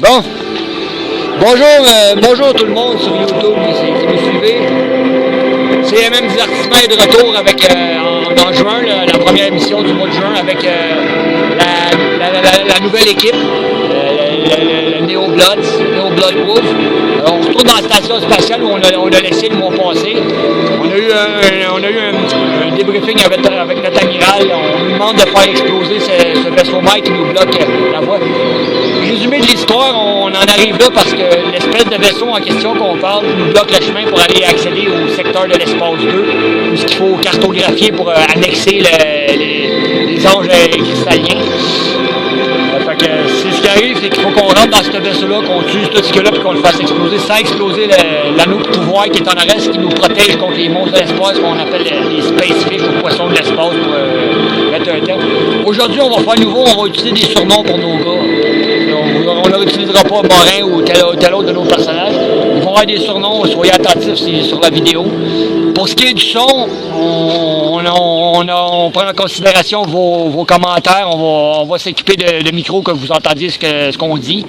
Bon. Bonjour tout le monde sur YouTube qui nous suivez. CMM Divertissement est de retour avec, en juin, la première émission du mois de juin avec la nouvelle équipe, le Neo Blood Wolf. On se trouve dans la station spatiale où on a laissé le mois passé. On a eu un débriefing avec notre amiral. On nous demande de faire exploser ce vaisseau-mère qui nous bloque la voie. Résumé de l'histoire, on en arrive là parce que l'espèce de vaisseau en question qu'on parle nous bloque le chemin pour aller accéder au secteur de l'espace 2, où il faut cartographier pour annexer les anges cristalliens. Fait que c'est ce qui arrive, c'est qu'il faut qu'on rentre dans ce vaisseau-là, qu'on tue tout ce là puis qu'on le fasse exploser sans exploser l'anneau de pouvoir qui est en arrêt, qui nous protège contre les monstres de l'espace qu'on appelle les space fish ou poissons de l'espace pour mettre un terme. Aujourd'hui, on va faire nouveau, on va utiliser des surnoms pour nos gars. On ne l'utilisera pas Morin ou tel autre de nos personnages. Ils vont avoir des surnoms, soyez attentifs sur la vidéo. Pour ce qui est du son, on prend en considération vos commentaires. On va s'équiper de micros que vous entendiez ce qu'on dit.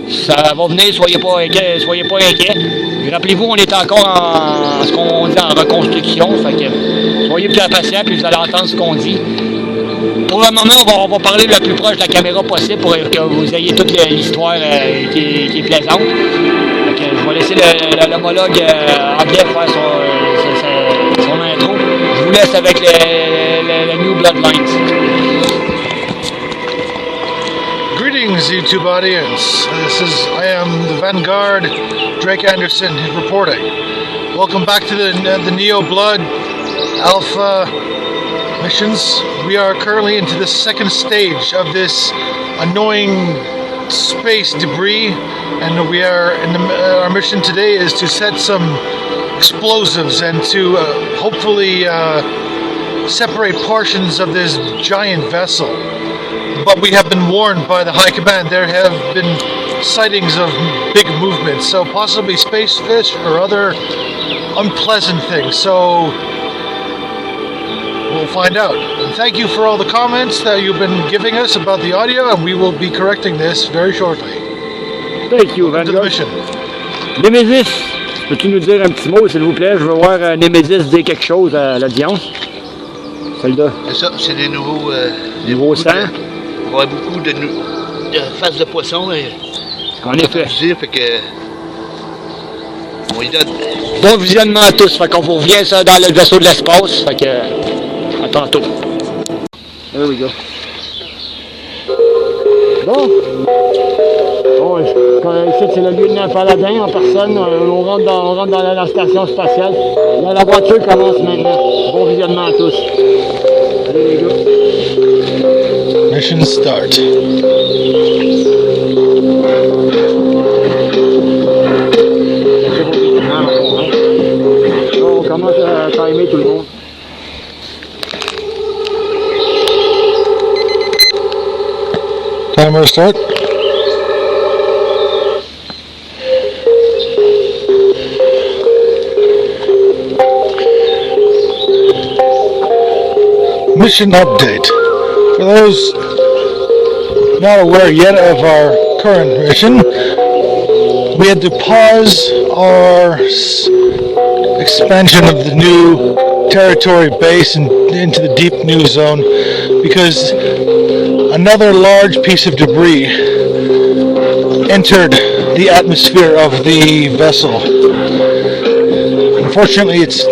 Ça va venir, soyez pas inquiets. Rappelez-vous, on est encore en ce qu'on dit en reconstruction. Fait que soyez plus patients puis vous allez entendre ce qu'on dit. Pour le moment, on va parler le plus proche de la caméra possible pour que vous ayez toute l'histoire qui est plaisante. Donc, je vais laisser l'homologue anglais faire son intro. Je vous laisse avec le New Bloodlines. Greetings, YouTube audience. I am the Vanguard, Drake Anderson reporting. Welcome back to the Neo Blood Alpha missions. We are currently into the second stage of this annoying space debris, and our mission today is to set some explosives and to hopefully separate portions of this giant vessel. But we have been warned by the High Command there have been sightings of big movements, so possibly space fish or other unpleasant things. So we'll find out. And thank you for all the comments that you've been giving us about the audio, and we will be correcting this very shortly. Thank you, Vanguard. Némésis, peux-tu nous dire un petit mot, s'il vous plaît? Je veux voir Némésis dire quelque chose à l'audience. Celle-là. C'est ça, c'est des nouveaux... nouveaux sangs. On va avoir beaucoup de faces de poisson. En effet. Fait que... On y donne. Bon visionnement à tous. Fait qu'on vous revient ça dans le vaisseau de l'espace. Fait que... à tantôt. There we go. Bon. Ici, c'est le lieutenant Paladin en personne. On rentre dans la station spatiale. Là, la voiture commence maintenant. Bon visionnement à tous. There we go. Mission start. On commence à timer tout le monde. Timer start. Mission update. For those not aware yet of our current mission, we had to pause our expansion of the new territory base and into the deep new zone because another large piece of debris entered the atmosphere of the vessel. Unfortunately, it's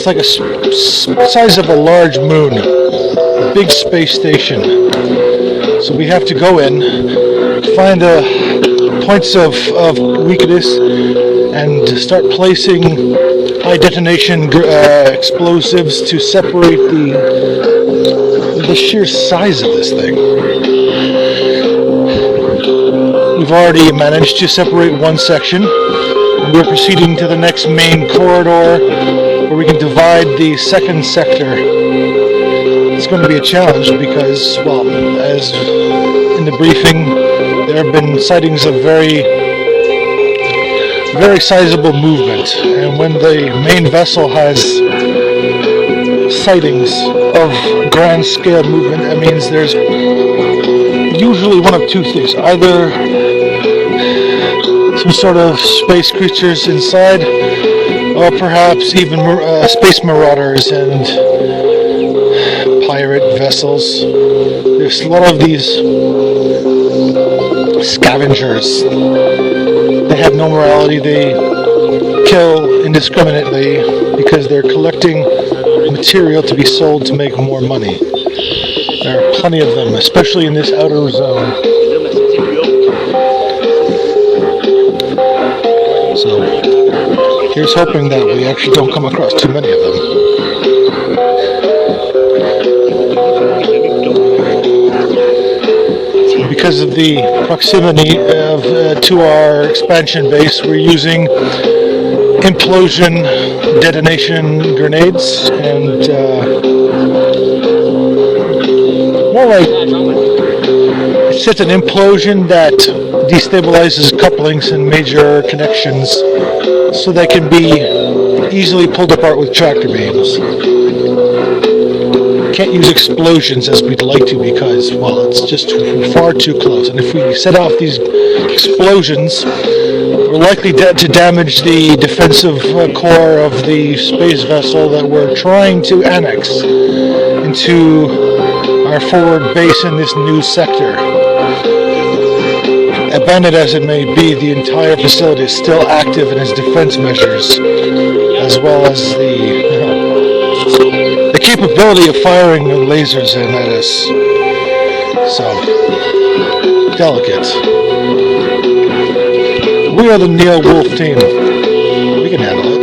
like a size of a large moon, a big space station. So we have to go in, find points of weakness, and start placing high detonation explosives to separate the sheer size of this thing. We've already managed to separate one section, and we're proceeding to the next main corridor where we can divide the second sector. It's going to be a challenge because, well, as in the briefing, there have been sightings of very sizable movement, and when the main vessel has sightings of grand scale movement, that means there's usually one of two things. Either some sort of space creatures inside, or perhaps even space marauders and pirate vessels. There's a lot of these scavengers. They have no morality. They kill indiscriminately because they're collecting material to be sold to make more money. There are plenty of them, especially in this outer zone. So here's hoping that we actually don't come across too many of them. Because of the proximity to our expansion base, we're using implosion detonation grenades and more like it's just an implosion that destabilizes couplings and major connections so they can be easily pulled apart with tractor beams. Can't use explosions as we'd like to because, well, it's just far too close. And if we set off these explosions, we're likely to damage the defensive core of the space vessel that we're trying to annex into our forward base in this new sector. Abandoned as it may be, the entire facility is still active in its defense measures, as well as the capability of firing lasers in at us. So, delicate. We are the Neo Wolf team. We can handle it.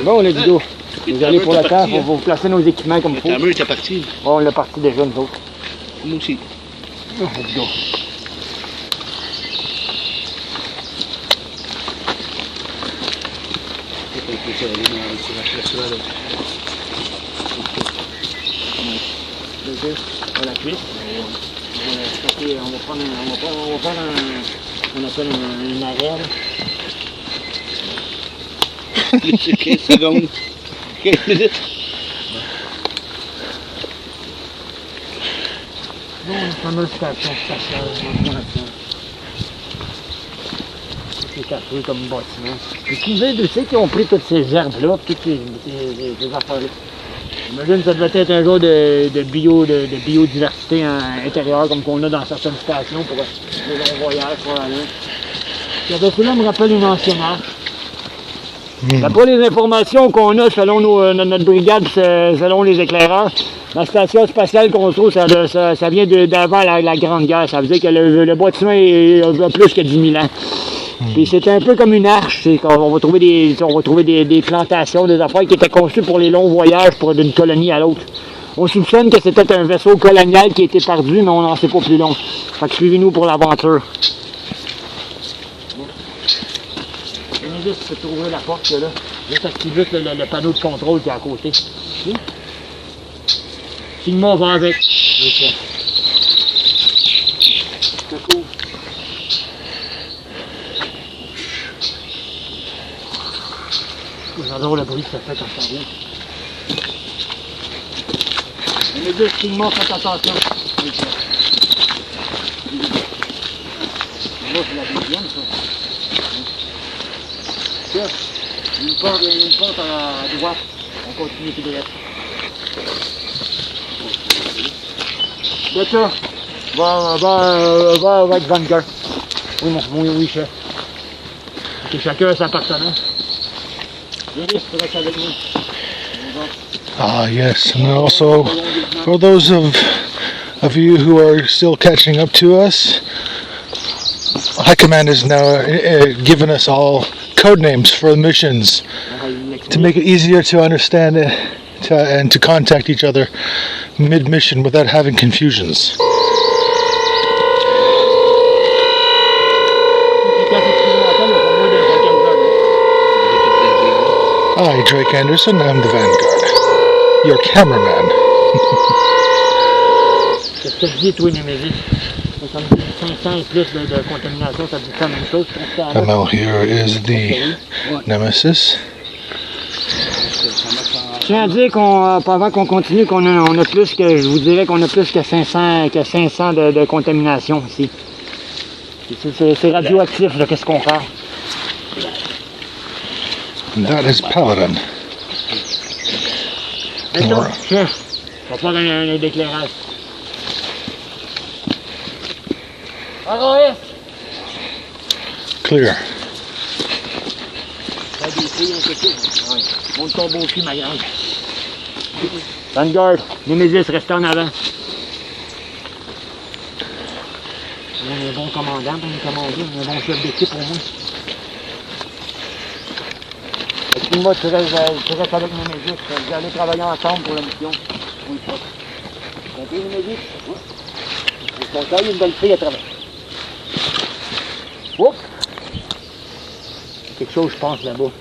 Bon, let's go. Vous allez pour la cave, on va vous placer nos équipements comme il faut. La meute est partie. Bon, on l'a parti déjà, nous autres. Moi aussi. Let's go. On la cuisse. On va prendre on appelle un arrêt. 15 secondes. 15 minutes. Bon, une fameuse station spatiale. C'est cassé comme bâtiment. Les cousins de ceux qui ont pris toutes ces herbes-là, toutes ces affaires-là. J'imagine que ça devait être un genre de biodiversité intérieure comme qu'on a dans certaines stations pour les longs voyages. Voilà. Cela me rappelle une ancienne arche. D'après les informations qu'on a selon notre brigade, selon les éclaireurs, la station spatiale qu'on trouve, ça vient d'avant la Grande Guerre. Ça veut dire que le bâtiment a plus que 10 000 ans. Puis c'est un peu comme une arche, on va trouver des plantations, des affaires qui étaient conçues pour les longs voyages d'une colonie à l'autre. On soupçonne que c'était un vaisseau colonial qui a été perdu, mais on n'en sait pas plus long. Fait que suivez-nous pour l'aventure. Juste tu peux ouvrir la porte là. Juste activer le panneau de contrôle qui est à côté. Simon va avec. C'est cool. J'adore le bruit que ça fait quand ça roule. Les deux Simon, faites attention. Là, c'est la deuxième, ça. Une porte à droite, on continue tout droit. C'est ça. Va avec Vanguard. Oui, chef. Et chacun a sa appartement. Ah, yes, and also for those of you who are still catching up to us, High Command has now given us all code names for the missions to make it easier to understand and to contact each other mid-mission without having confusions. Hi, Drake Anderson, I'm the Vanguard, your cameraman. Qu'est-ce que tu dis, toi, Némésis? Ça me dit 500 et plus de contamination, ça dit la même chose. Now here is the Nemesis. Je tiens à dire avant qu'on continue, qu'on a plus que, je vous dirais qu'on a plus que 500 de contamination ici. C'est radioactif, là, qu'est-ce qu'on fait? And that is Paladin. Attends, tiens, on va faire un éclairage. RAS! Clear. T'as des filles, on s'écoute. Ouais. Monte ton beau cul, ma grande. Vanguard, Nemesis, restez en avant. On a un bon commandant pour nous commander, un bon chef d'équipe au moins. Et puis moi, tu restes avec Nemesis, vous allez travailler ensemble pour la mission. Oui, ça. Compris, Nemesis? Oui. Son taille, il y a une belle fille à travers. Oups! Quelque chose, je pense, là-bas.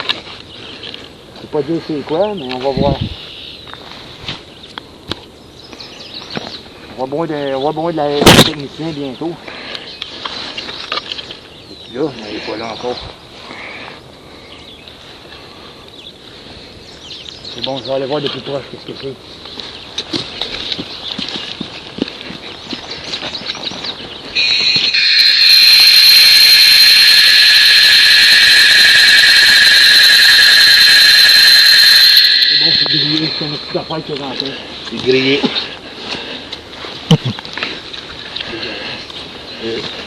Je ne peux pas dire c'est quoi, mais on va voir. On va boire de la technicien bientôt. Et puis là, mais il n'est pas là encore. C'est bon, je vais aller voir de plus proche qu'est-ce que c'est. C'est bon, c'est grillé, c'est une petite affaire qui est rentrée. C'est grillé.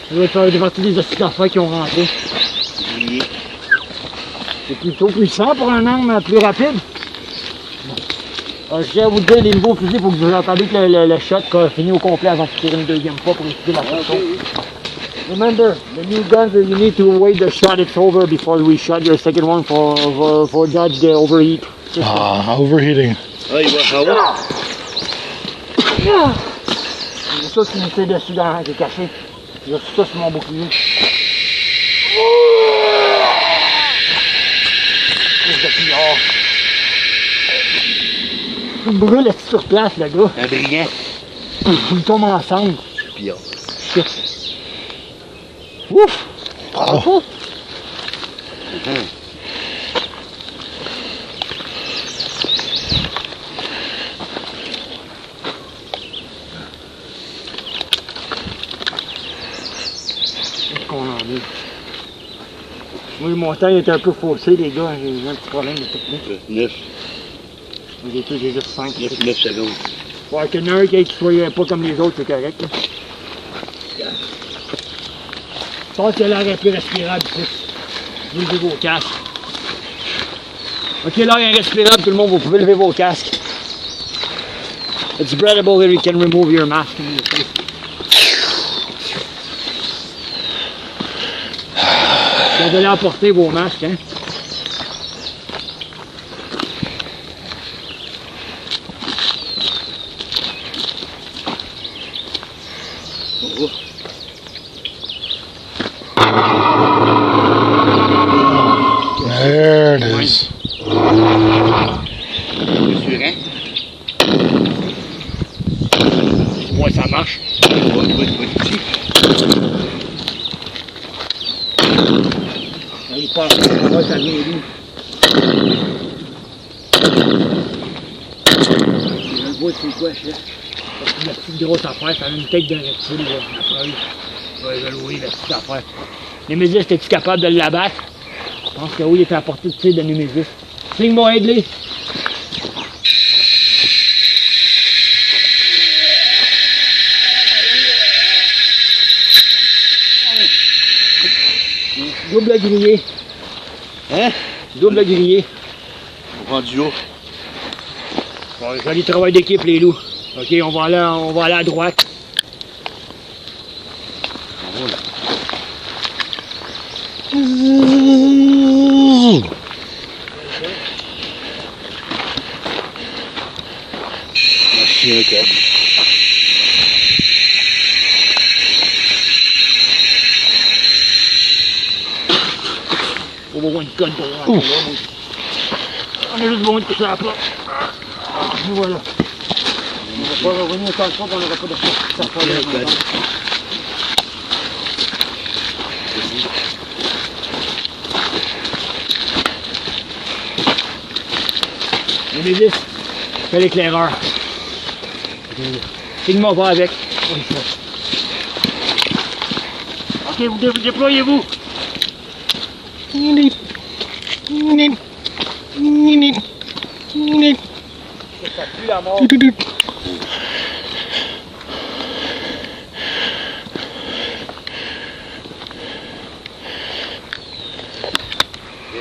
Je vais faire partie des petites affaires qui ont rentré. Grillé. C'est plutôt puissant pour un arme plus rapide. Je tiens à vous dire, les nouveaux fusils, il faut que vous entendiez que le shot finit au complet avant de tirer une deuxième fois pour éviter la pression. Remember, the new guns, you need to wait the shot it's over before we shot your second one for dodge the overheat. Overheating. Ah, il va savoir. C'est ça qui me fait dessus dans qui est caché. J'ai reçu ça sur mon bouclier. Il brûle sur place, le gars. Un brillant. Il tombe ensemble. Puis, Ouf! Wow. Qu'est-ce qu'on en est? Oui, mon temps est un peu faussé, les gars. J'ai eu un petit problème de technique. 9 J'ai juste 5. secondes. Ouais, qu'il y en a un qui soit pas comme les autres, c'est correct. Là. Je pense qu'il y a l'air un peu respirable ici. Levez vos casques. Ok, l'air est respirable, tout le monde, vous pouvez lever vos casques. It's breathable that you can remove your mask from your face. Vous allez emporter vos masques, hein. Oh. There it is. Mesurant. Ouais, ça marche. Oui. Il part, ouais, ça vient d'où? Je le vois, c'est quoi, je sais. La petite grosse affaire, ça a une tête de reptile, là, la feuille. Ouais, je le vois, la petite affaire. Nemesis, es-tu capable de l'abattre? Je pense que oui, il était à portée de tir de Nemesis. Signe-moi, aide-les. Double grillé. Hein? Double grillé. On prend du haut. Bon, joli travail d'équipe, les loups. Ok, on va aller à droite. On roule. Chien câble. On va voir une conne pour rentrer là. On a juste besoin de toucher à la porte. Et voilà. On va pas revenir tant que on n'aura pas de porte. Ça fait le code. Nemesis, fais l'éclaireur. Signe-moi pas avec. Oui, ça. Embarquez, déployez-vous. Ça pue la mort. Et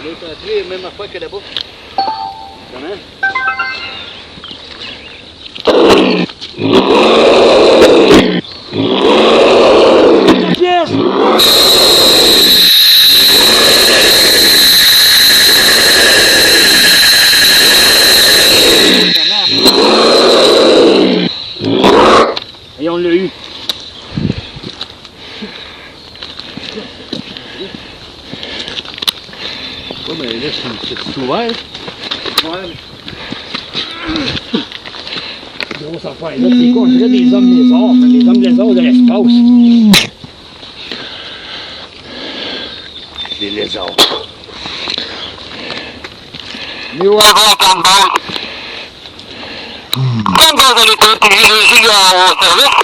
l'autre entrée, même affaire que là-bas. Comment? Pièce. Et on l'a eu. Ouais, mais là, c'est ouvert. Ouais. Grosse affaire. Là, c'est quoi? On dirait des hommes lézards, mais des hommes lézards de l'espace. Des lézards. Mais ouais. Comme dans un écoute, j'ai réussi au service.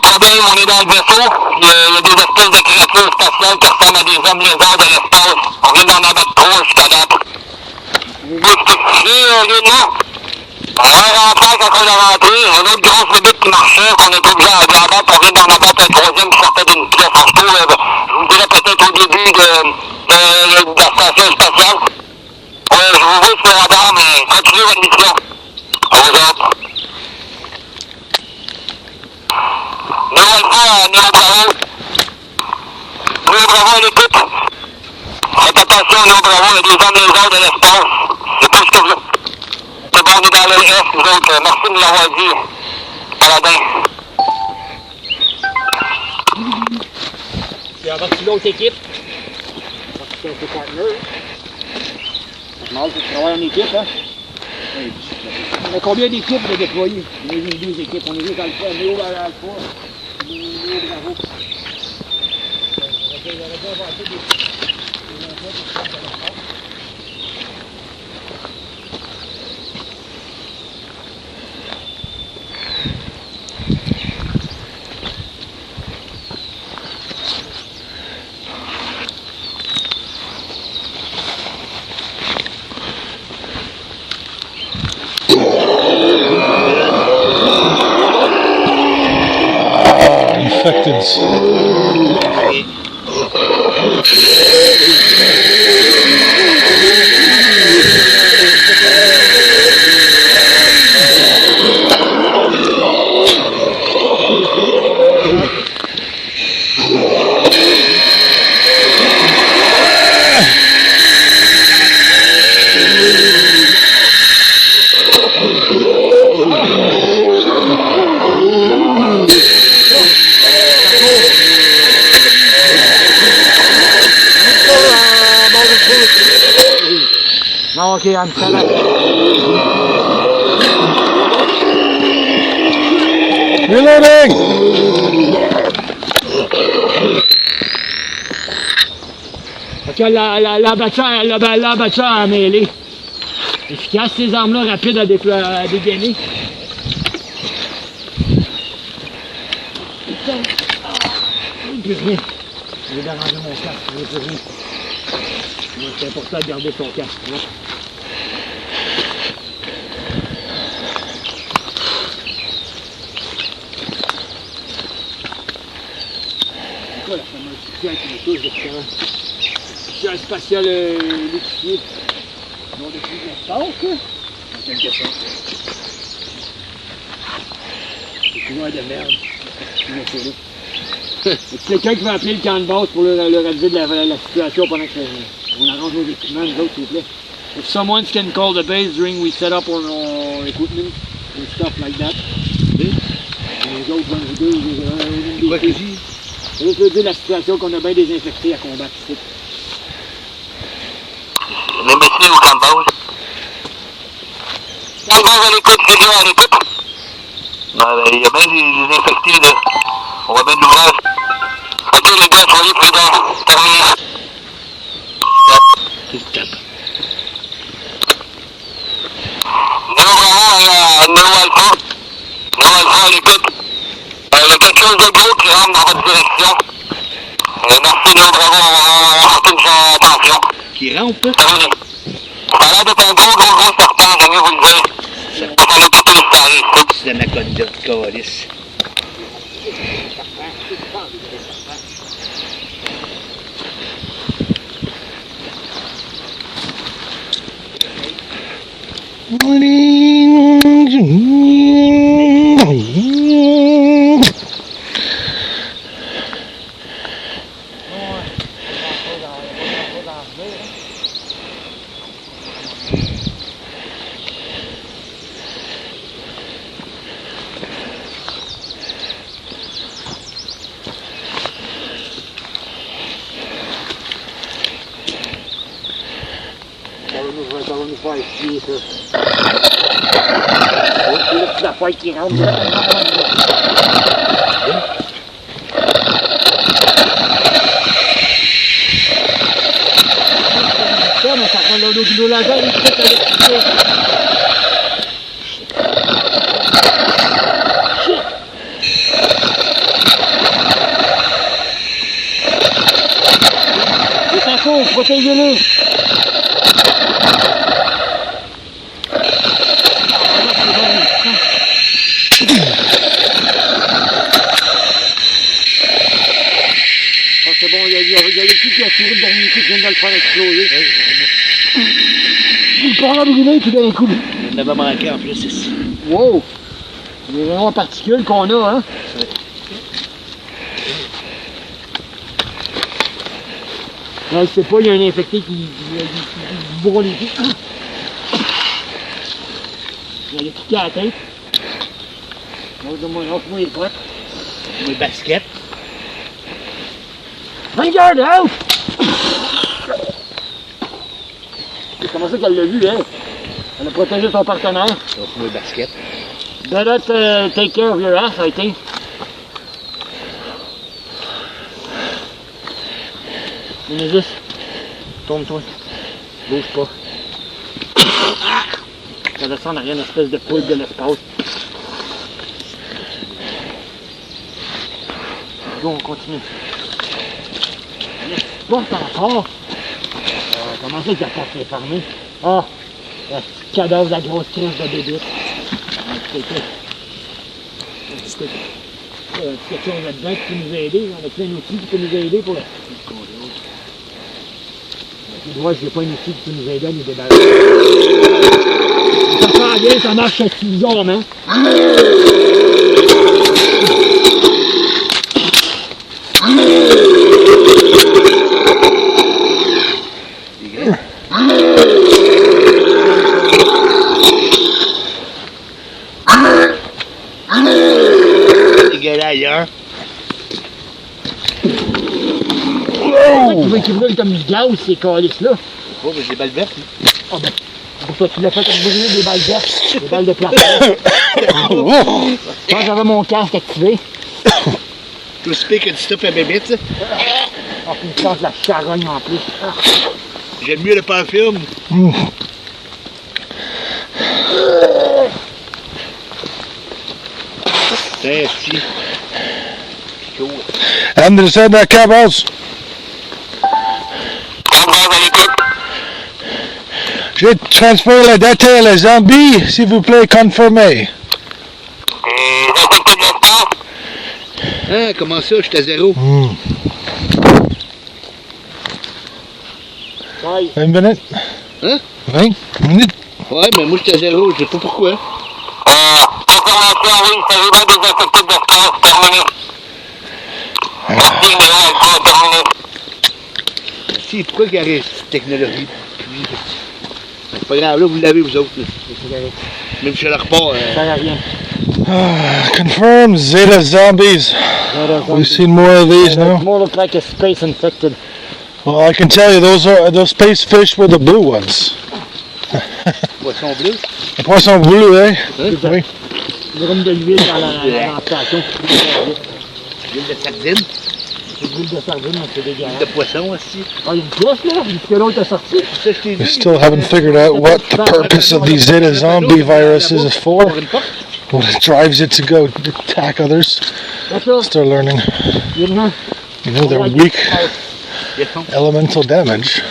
Problème, on est dans le vaisseau. Il y a des espèces de créatures spatiales qui ressemblent à des hommes lézards de l'espace. On vient d'en abattre 3 jusqu'à date. Vous voulez spécifier, lieutenant? On est rentré quand on est rentré. Un autre grosse bébête qui marchait, qu'on est obligé d'abattre. On vient d'en abattre un 3e qui sortait d'une pièce. En tout, je vous dirais peut-être au début de la station spatiale. Ouais, je vous vois sur le radar, mais continuez votre mission. Aux autres. Néo Alpha, Néo Bravo. Néo Bravo à l'écoute. Faites attention, Néo Bravo, il y a des hommes lézards de l'espace. C'est tout ce que vous... C'est bon, on est dans le S, nous autres. Merci de l'avoir dit. Paladin. C'est averti l'autre équipe. C'est un peu partner. C'est mal pour travailler en équipe, hein? On a combien d'équipes de déployer? On a eu 12 équipes. On est juste Alpha, Néo Alpha, Néo Bravo. On aurait bien inventé des enfants qui se passent dans l'espace. Infecteds. Oh, okay, I'm set up. Reloading! Ok, l'abatteur à mêler. Efficace, ces armes-là rapides à dégainer. Plus rien. Je vais déranger mon casque, je vais plus rien. C'est important de garder son casque. Là. C'est quoi la fameuse pièce qui me touche de terrain? Pièce spatiale liquéfiée. Non, depuis l'espace, quoi? En quelque sorte. C'est toujours de merde. C'est quelqu'un qui va appeler le camp de base pour leur aviser de la situation pendant qu'on arrange nos équipements, nous autres, s'il vous plaît. If someone can call the base during we set up our equipment and stuff like that. Les autres vont vous dire, Quoi que je dis? ça veut dire la situation qu'on a bien désinfectée à combattre ici. Les messieurs au Cambodge. Cambodge à l'écoute, Julien à l'écoute. Il y a bien des infectés là. On va mettre l'ouvrage. Ok les gars, soyez prudents. Terminé. Néo Bravo à Néo Alpha. Néo Alpha à l'écoute. Il y a quelque chose de gros qui rentre dans votre direction. Merci Léo Bravo, on retourne sa attention. Qui rampe, là? Terminé. Ça a l'air d'être un gros serpent, j'aime mieux vous le dire. On va l'écouter, ça arrive. C'est de l'anaconda, calice. Ça va nous faire chier, ça. Oh, c'est là, petite affaire qui rentre. Ça, mais ça prend l'eau de la gueule, il faut que l'électricité. C'est un coup, protégez-le. C'est bon, il y a l'équipe qui a tiré le dernier coup qui vient de le faire exploser. Il part à brûler puis d'un coup. Il en avait manqué en plus ici. Wow! C'est vraiment particules qu'on a, hein? Ouais, je sais pas, il y a un infecté qui bourre les pieds. Il a piqué à la tête. Lance-moi les potes. Mes baskets. Regarde, out! C'est comment ça qu'elle l'a vu, hein? Elle a protégé son partenaire. Lance-moi les baskets. Better take care of your ass, I think. Nemesis, tourne-toi. Bouge pas. Ça descend derrière une espèce de poule de l'espace. Go, on continue. Bon, encore. Comment ça que la porte est fermée? Ah! Le petit cadavre de la grosse crise de bébé. Quelque chose là-dedans qui peut nous aider. On a plein d'outils qui peut nous aider pour... Moi, je n'ai pas un outil qui peut nous aider à nous débarrasser. Ça sent bien, ça marche bizarrement. Ailleurs. Tu veux qu'il brûle comme du gaz, ces calices-là? Oh, mais des balles vertes. Ah ben, pour toi, tu l'as fait comme brûler des balles vertes, des balles de plastique. Quand j'avais mon casque activé. Tout ce pire que du stuff à bébé, tu sais. Ah, puis il sent de la charogne en plus. J'aime mieux le parfum. C'est si. Anderson, Cabos. Je transfère la data à la zombie, s'il vous plaît, confirmez. Hein, comment ça, j'étais à zéro? 20 minutes. Hein? 20 minutes. Ouais, mais moi j'étais à zéro, je sais pas pourquoi. Confirmation, oui, il s'agit bien des infectés d'espace, terminé. Merci, Léo, terminé. Si, pourquoi il y a cette technologie? C'est pas grave, là, vous l'avez, vous autres. Même chez le repas. Ça n'a rien. Confirm Zeta zombies. We've seen more of these now. More look like a space infected. Well, I can tell you, those space fish were the blue ones. Poisson bleu? Le poisson bleu, hein? Oui. Il y a de l'huile dans la station. L'huile de sardine? C'est de l'huile de sardine, mais c'est dégueulasse. L'huile de poisson aussi. Ah, il y a une pièce là, jusque l'autre est sorti. We still haven't figured out what the purpose of these Zeta zombie viruses is for. What drives it to go attack others. Still learning. You know, they're weak elemental damage.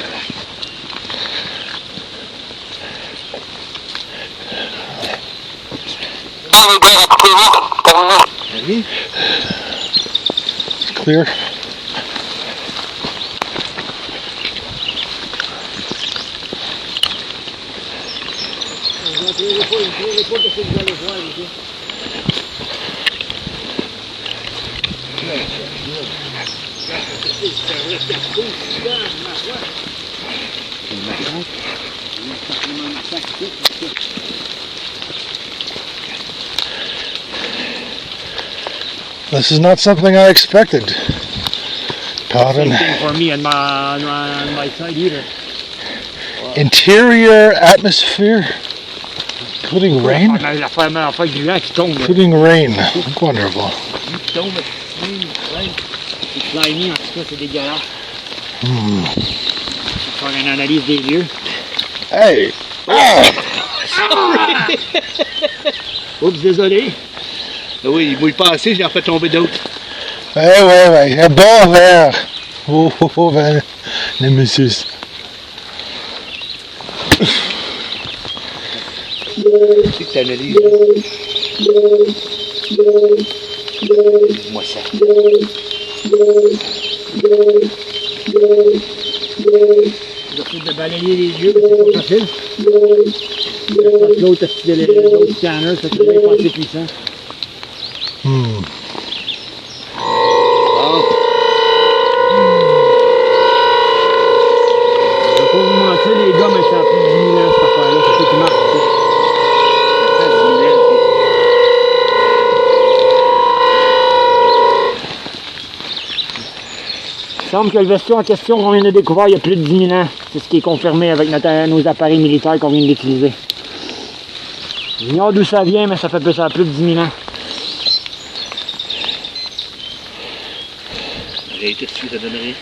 Clear. This is not something I expected. Pardon. Same thing for me on my side either. Interior atmosphere, including rain. L'affaire gluant qui tombe. Including rain. Wonderful. Qui tombe, c'est slimy, en tout cas, c'est dégueulasse. On va faire une analyse des lieux. Hey! Oups, désolé. Oui, il mouille pas assez, j'ai en fait tomber d'autres. Ouais. Un bon verre. Oh, ben, Nemesis. C'est que t'analyses. Moi ça. J'essaie de balayer les yeux, c'est pas facile. L'autre scanner, ça serait pas assez puissant. Je vais pas vous mentir, les gars, mais ça a plus de 10 000 ans cette affaire-là, c'est ça qui marche. Il semble que le vaisseau en question qu'on vient de découvrir il y a plus de 10 000 ans. C'est ce qui est confirmé avec nos appareils militaires qu'on vient d'utiliser. J'ignore d'où ça vient, mais ça fait plus de 10 000 ans. En réalité, ça donne rien.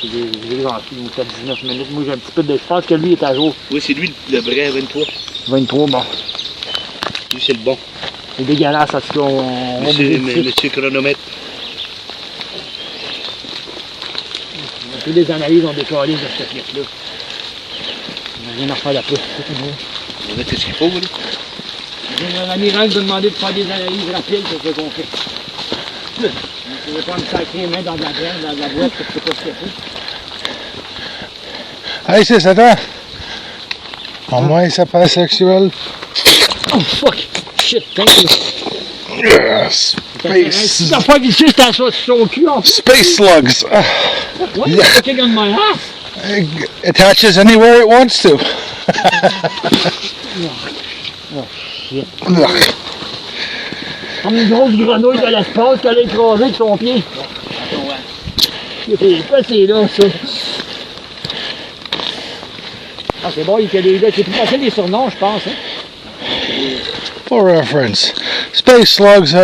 C'est des gens qui nous fait 19 minutes. Moi j'ai un petit peu de... Je pense que lui est à jour. Oui, c'est lui le vrai 23. 23, bon. Lui, c'est le bon. C'est dégueulasse parce qu'on... Monsieur chronomètre. Toutes les analyses ont décollé de cette pièce-là. On n'a rien à faire là-dessus. On va mettre ce qu'il faut, là. L'amiral nous a demandé de faire des analyses rapides, c'est ce qu'on fait. Je ne vais pas me sacrer les mains dans de la graine, dans de la boîte, parce que je sais pas ce qu'il faut. Hey, c'est ça, au moins, ça passe sexuel. Oh fuck! Shit, thank you! Space. T'as pas vicieux, c'était sur son cul en plus. Space slugs. What? Yeah. Fucking on my ass! It attaches anywhere it wants to. Oh shit. Comme une grosse grenouille de l'espace qu'elle a écrasée avec son pied. C'est là, ça. Ah, c'est bon, il y a des gars. C'est plus facile des surnoms, je pense. Hein? For reference, space slugs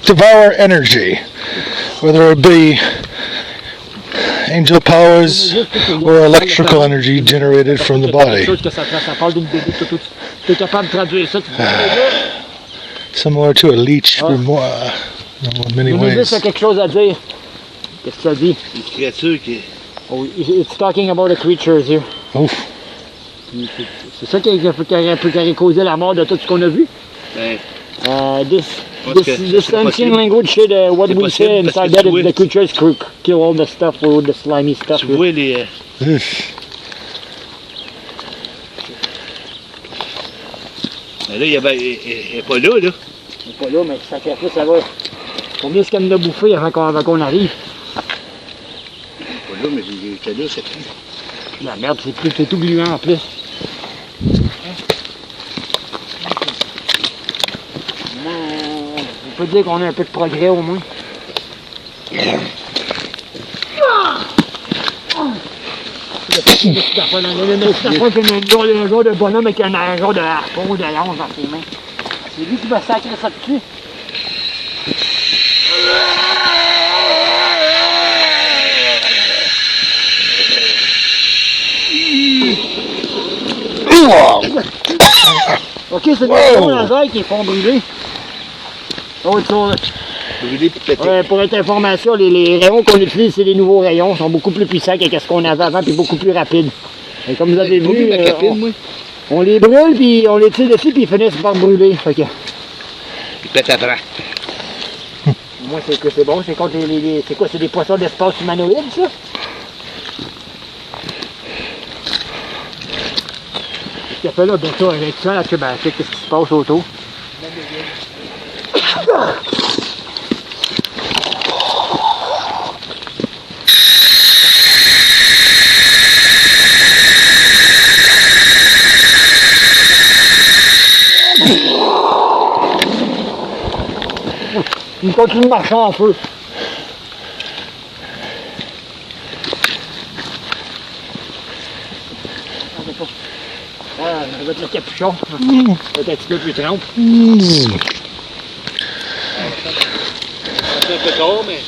devour energy, whether it be angel powers or electrical energy generated from the body. Ça parle d'une bébé, tu es capable de traduire ça. Similar to a leech in many ways. C'est quelque chose à dire. Qu'est-ce que ça dit? Une créature qui est... Oh, it's talking about the creatures here. Ouf. C'est ça qui a causé la mort de tout ce qu'on a vu? Ben, This ancient language said what we say inside that is the creatures kill all the stuff or the slimy stuff. tu vois les... Ben là, il n'est pas là, là. Il n'est pas là, mais sacrifice, ça va. Combien est-ce qu'elle nous a bouffé avant qu'on arrive? Il n'est pas là, mais il était là, c'est tout. La merde, c'est tout gluant en plus. On peut dire qu'on a un peu de progrès au moins. C'est un genre de bonhomme avec un genre de harpon ou de lance dans ses mains. C'est lui qui va sacrer ça dessus. Ok, c'est des bons laser qui font brûler. Oh, Brûler puis péter. Ouais, pour être information, les rayons qu'on utilise, c'est les nouveaux rayons. Ils sont beaucoup plus puissants que ce qu'on avait avant, puis beaucoup plus rapides. Et comme vous avez vu, on les brûle, puis on les tire dessus, puis ils finissent par brûler. Fait que... Il pète à bras. Moi, c'est bon. C'est contre c'est quoi? C'est des poissons d'espace humanoïdes, ça? Ce qu'il fait là, bien sûr, avec ça, la tubatique, qu'est-ce qui se passe autour? Il continue de marcher en feu. Ah, avec le capuchon, ça va être un petit peu plus trempe. C'est un peu tard, mais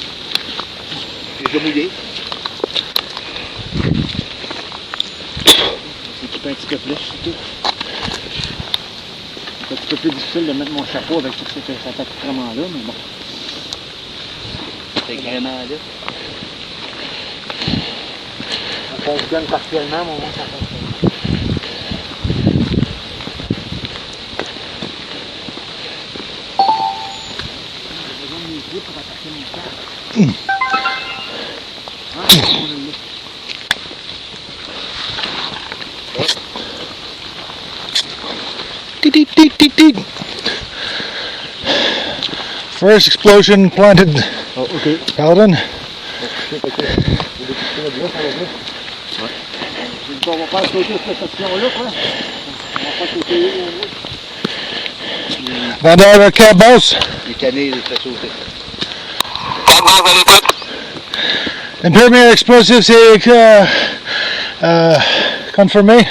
j'ai déjà mouillé. C'est un petit peu plus, c'est tout. C'est un petit peu plus difficile de mettre mon chapeau avec tout cet accoutrement-là, mais bon. C'est vraiment là. Ça fonctionne partiellement, mon ça fonctionne. J'ai besoin de mes pieds pour attaquer mon sac. First explosion planted Oh, ok. Paladin. On va faire sauter cette section-là, quoi. On va faire sauter Vanguard Cab Boss. Les canets, il fait sauter. Impermeable explosive, c'est confirmé.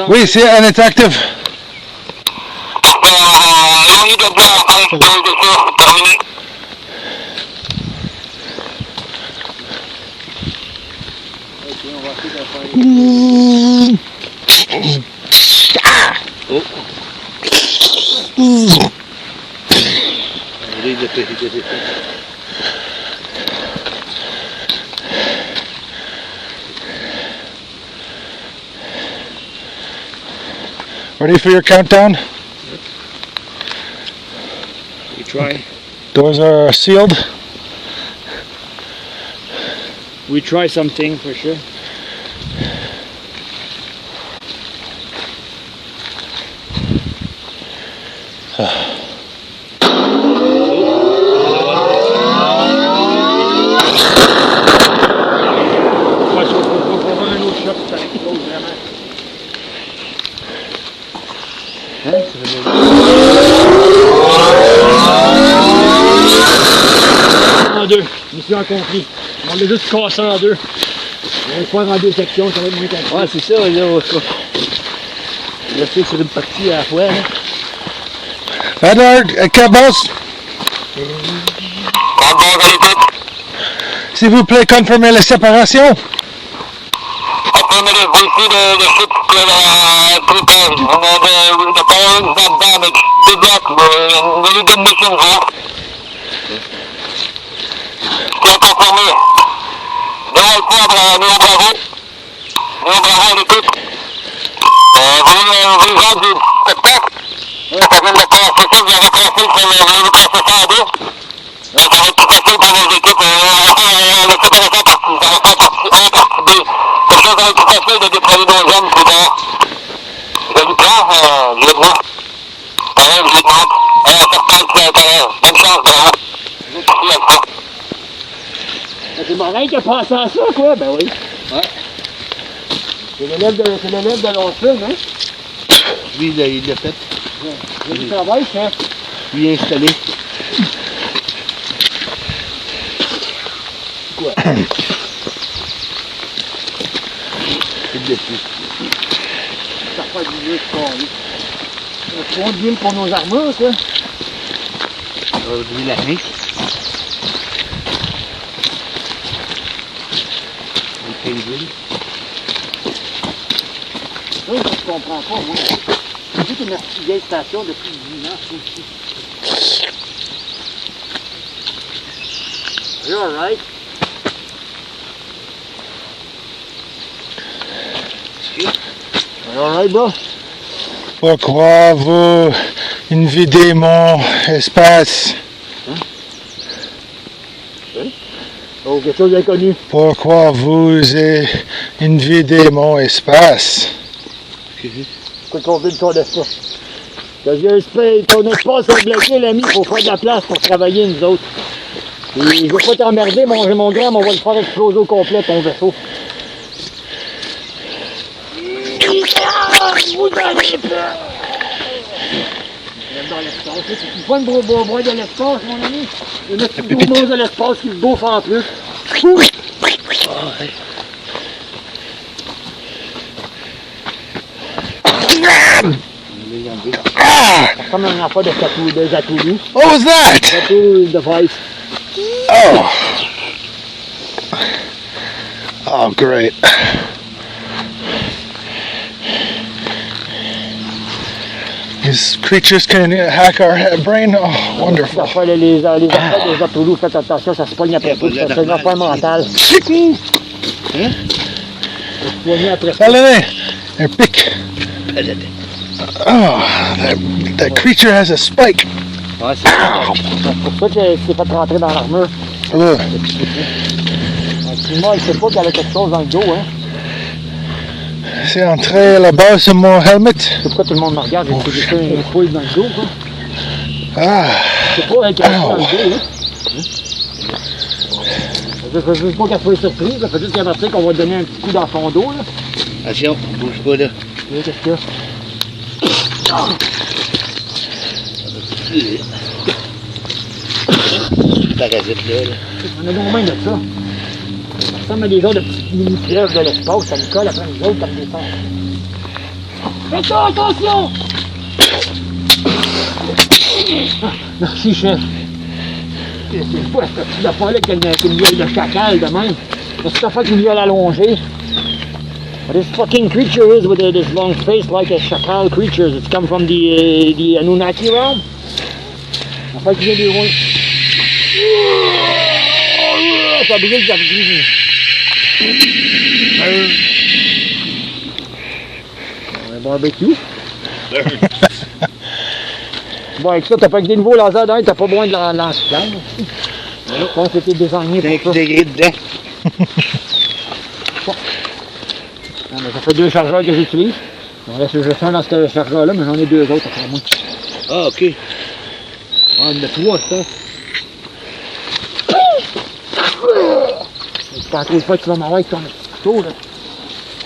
Oui, c'est un est actif. Oh! Il est fait. Ready for your countdown? We try. Doors are sealed. We try something for sure. En deux, mission accomplie. On l'a juste cassé en deux. On va le faire en deux sections, ça va être moins compliqué. Ouais, c'est ça, là. On va faire sur une partie à la fois, là. Vanguard Cab Boss. S'il vous plaît, confirmez la séparation. C'est Morin qui a pensé à ça, quoi? Ben oui. Ouais. C'est l'élève de Longfilm, hein? Lui, il l'a fait. Il y a du travail, ça. Lui, il est installé. Quoi? C'est le dessus. Ça fait du vieux, ce qu'on lit. C'est trop d'huile pour nos armures, ça. Lui, la main. Il fait l'huile. Oui, je comprends pas, moi. toute une vieille station depuis 10 ans, ici. You're alright. You're alright, bro? Pourquoi vous invadez mon espace? Oh, quelque chose d'inconnu. Pourquoi vous invadez mon espace? Pourquoi qu'on vide ton espace? Parce que ton espace est bloqué, l'ami, il faut faire de la place pour travailler, nous autres. Et je veux pas t'emmerder, mon grand, mais on va le faire exploser au complet, ton vaisseau. Vous avez peur! Dans l'espace, c'est pas une gros bois de l'espace, mon ami. Il y a une petite gros de l'espace qui se bouffe en plus. Ça ressemble à une affaire de Zatoulou. What was that? Zatoulou device. Oh. Oh, great. These creatures can hack our brain. Oh, wonderful. Les affaires de Zatoulou, faites attention, ça se pogne après tout. C'est une affaire mentale. Chicken. Ça se pogne après tout. Allez, un pic. Oh, that creature has a spike. Ouais, c'est pour ça que c'est fait rentrer dans l'armure. Moi, il sait pas qu'elle a quelque chose dans le dos, hein. C'est entré à la base de mon helmet. C'est pourquoi tout le monde me regarde, j'ai fait une fouille dans le dos, quoi. Ah. C'est pas un café dans le dos, hein. Ça fait juste pas qu'elle soit surprise, ça fait juste qu'elle va dire qu'on va donner un petit coup dans son dos, là. Attention, bouge pas là. Qu'est-ce qu'il y a? Parasite là. On a donc même de ça. Ça ressemble à des genres de petites mini-fleuves de l'espace, ça nous colle après nous autres comme des sons. Faites attention! Ah, merci, chef. C'est pas cette affaire-là qu'une gueule de chacal de même. C'est cette affaire qu'une gueule allongée. This fucking creature is with this long face like a chacal creature. It's come from the Anunnaki realm. En fait, il vient des roues. Ça brille, ça brille. Un barbecue. Bon, avec ça, t'as pas que des nouveaux lasers dedans, t'as pas besoin de lance-flamme. Je pense que c'était désigné pour ça. Intégré dedans. Non, mais ça fait 2 chargeurs que j'utilise. On laisse juste un dans ce chargeur-là, mais j'en ai 2 autres après moi. Ah, ok. Ah, il y en a 3, ça. C'est pas trop de fois que tu vas m'avoir avec ton petit couteau, là.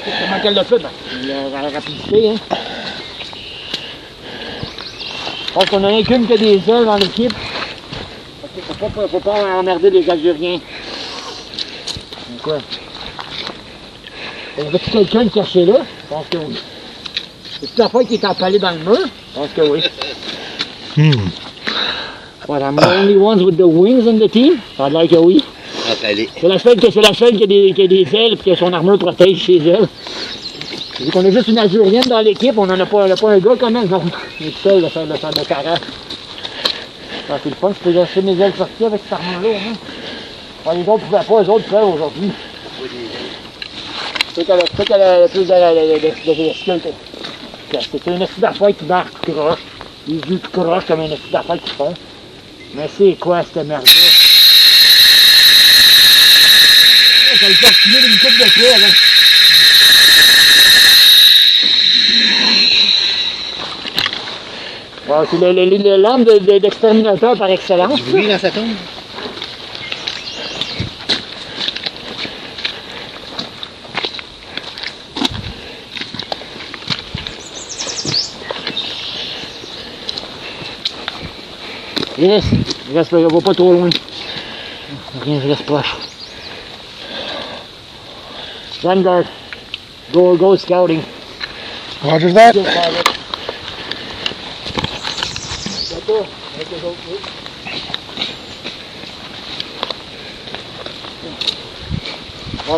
Comment qu'elle l'a fait? Ben, la rapidité, hein. Je pense qu'on a rien qu'une que des ailes dans l'équipe. Parce qu'il faut pas emmerder les Algériens. Donc, quoi? Y avait-tu quelqu'un de caché là? Je pense que oui. C'est toute la fois qui est empalé dans le mur? Je pense que oui. What, I'm the only ones with the wings on the team? I'd like a oui. Empalé. C'est la seule qui a des ailes et que son armure protège chez elle. Vu qu'on a juste une Algérienne dans l'équipe, on n'en a pas un gars quand même. Non, il est seul de faire de caractère. C'est le fun, je peux laisser mes ailes sorties avec cette armure-là. Hein? Alors, les autres ne pouvaient pas, eux autres peuvent aujourd'hui. C'est qu'elle a plus de skill. C'est une petite d'affaires qui marche tout croche. Les yeux tout croche comme une petite d'affaires qui font. Mais c'est quoi cette merde-là? Ça le fait filer d'une coupe de poids, là. Bon, c'est l'arme d'exterminateur par excellence. Du bruit dans sa tombe. Je reste là, je vais pas trop loin. Rien, je reste proche. Vanguard, go scouting. Roger that. Je vais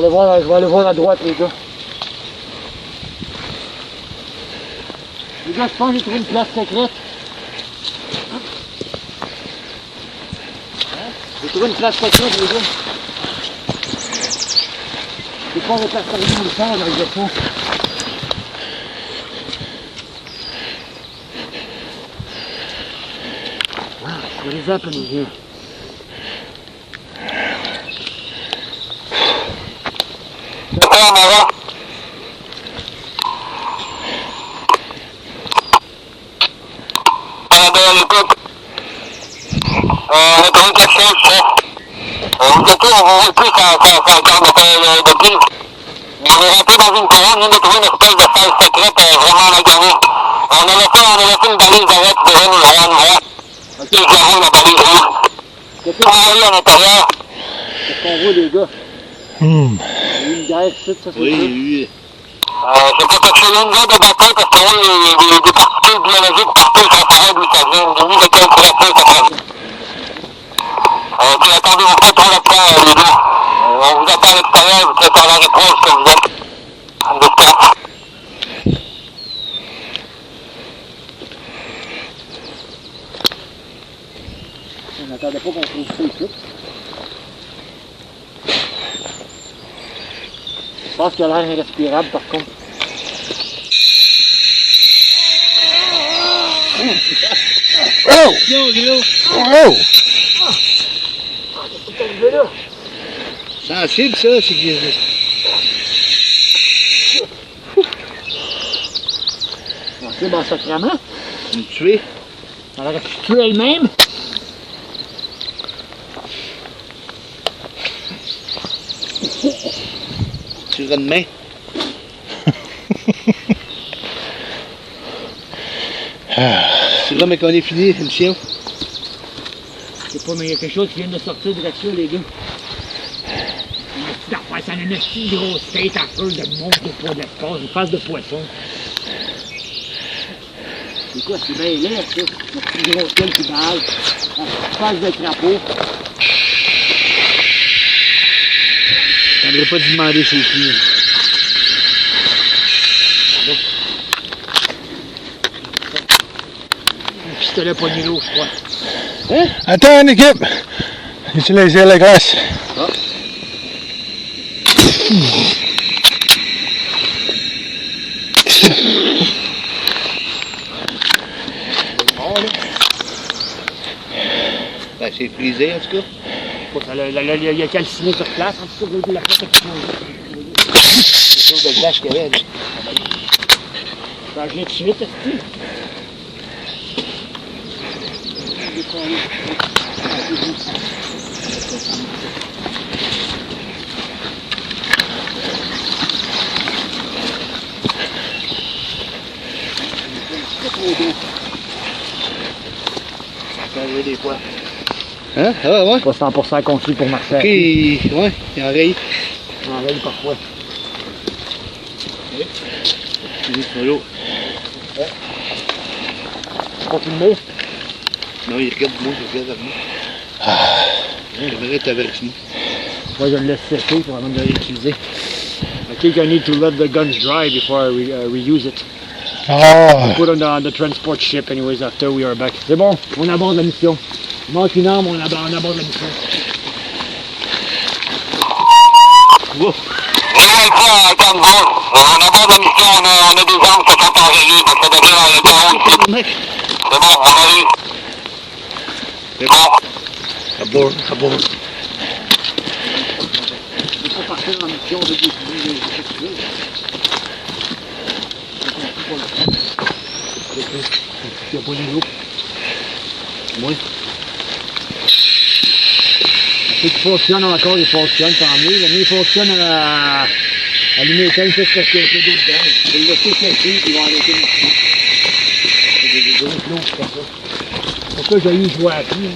aller voir à droite, les gars. Les gars, je pense que j'ai trouvé une place secrète. J'ai trouvé une place secrète, les gars. J'ai pas de place secrète dans le fond, dans le dessous. Wow, what is happening here? Qu'est-ce qu'on voit, les gars? Il y a eu une guerre ici, ça c'est Oui, sûr. oui. C'est pas quelque chose de bataille parce que là, il y a des particules biologiques partout sur la forêt d'où ça vient. J'ai vu quelqu'un qui l'a fait, ça fait. Puis attendez-vous pas trop là-dedans, les gars. On vous attend à l'extérieur, vous êtes à la réponse que vous êtes. On vous attend. On n'attendait pas qu'on trouve ça ici. Je pense qu'il a l'air irrespirable par contre. Oh! Oh! Sensible, ça, c'est que... C'est bon sacrement. Une tuée. Elle aurait pu tuer elle-même. Sur une main. C'est là, mais qu'on est fini, émission. Je sais pas, mais il y a quelque chose qui vient de sortir de là, les gars. Ça a une petite grosse tête à feu de monstre au poids de l'espace, une face de poisson. C'est quoi, c'est bien laid, ça? Une petite grosse tête qui balle, une face de crapaud. Je n'aimerais pas de demander c'est qui. Un pistolet poigné l'eau, je crois. Hein? Attends, une équipe! Utilisez la graisse. Ah. Ben, c'est frisé en tout cas. Il a calciné sur place, en tout cas, vous la fête. C'est chose de vache qu'il y avait. Ben, je l'ai de suite, est-ce que Ça arrive des fois. Hein? Ah ouais? pas 100% conçu pour marcher. Ok, ouais, il enraye. On enraye parfois. Il est solo. Pas filmé? Non, il regarde moi, je regarde à moi. J'aimerais t'avertir. Moi, je le laisse sécher pour avant de l'utiliser. I think I need to let the guns dry before I reuse it. Oh! Put on the transport ship anyways after we are back. C'est bon, on aborde la mission. Il manque une arme, on aborde la mission. Wow! On aborde la mission, on a des armes qui sont enrayées, parce que ça devient dans le drone. Mec! C'est bon, on arrive. C'est bon. Aborde, aborde. On peut pas partir en mission de détruire les structures. Il n'y a pas de l'eau. Oui. Ceux qui fonctionnent encore, ils fonctionnent, tant mieux. Le mieux, il fonctionne à allumer les cannes, c'est parce qu'il y a un peu d'eau dedans. Je vais le laisser sécher, puis ils vont arrêter le mission. C'est des gros flots, c'est pas ça. C'est pour ça que j'ai eu joué à pied,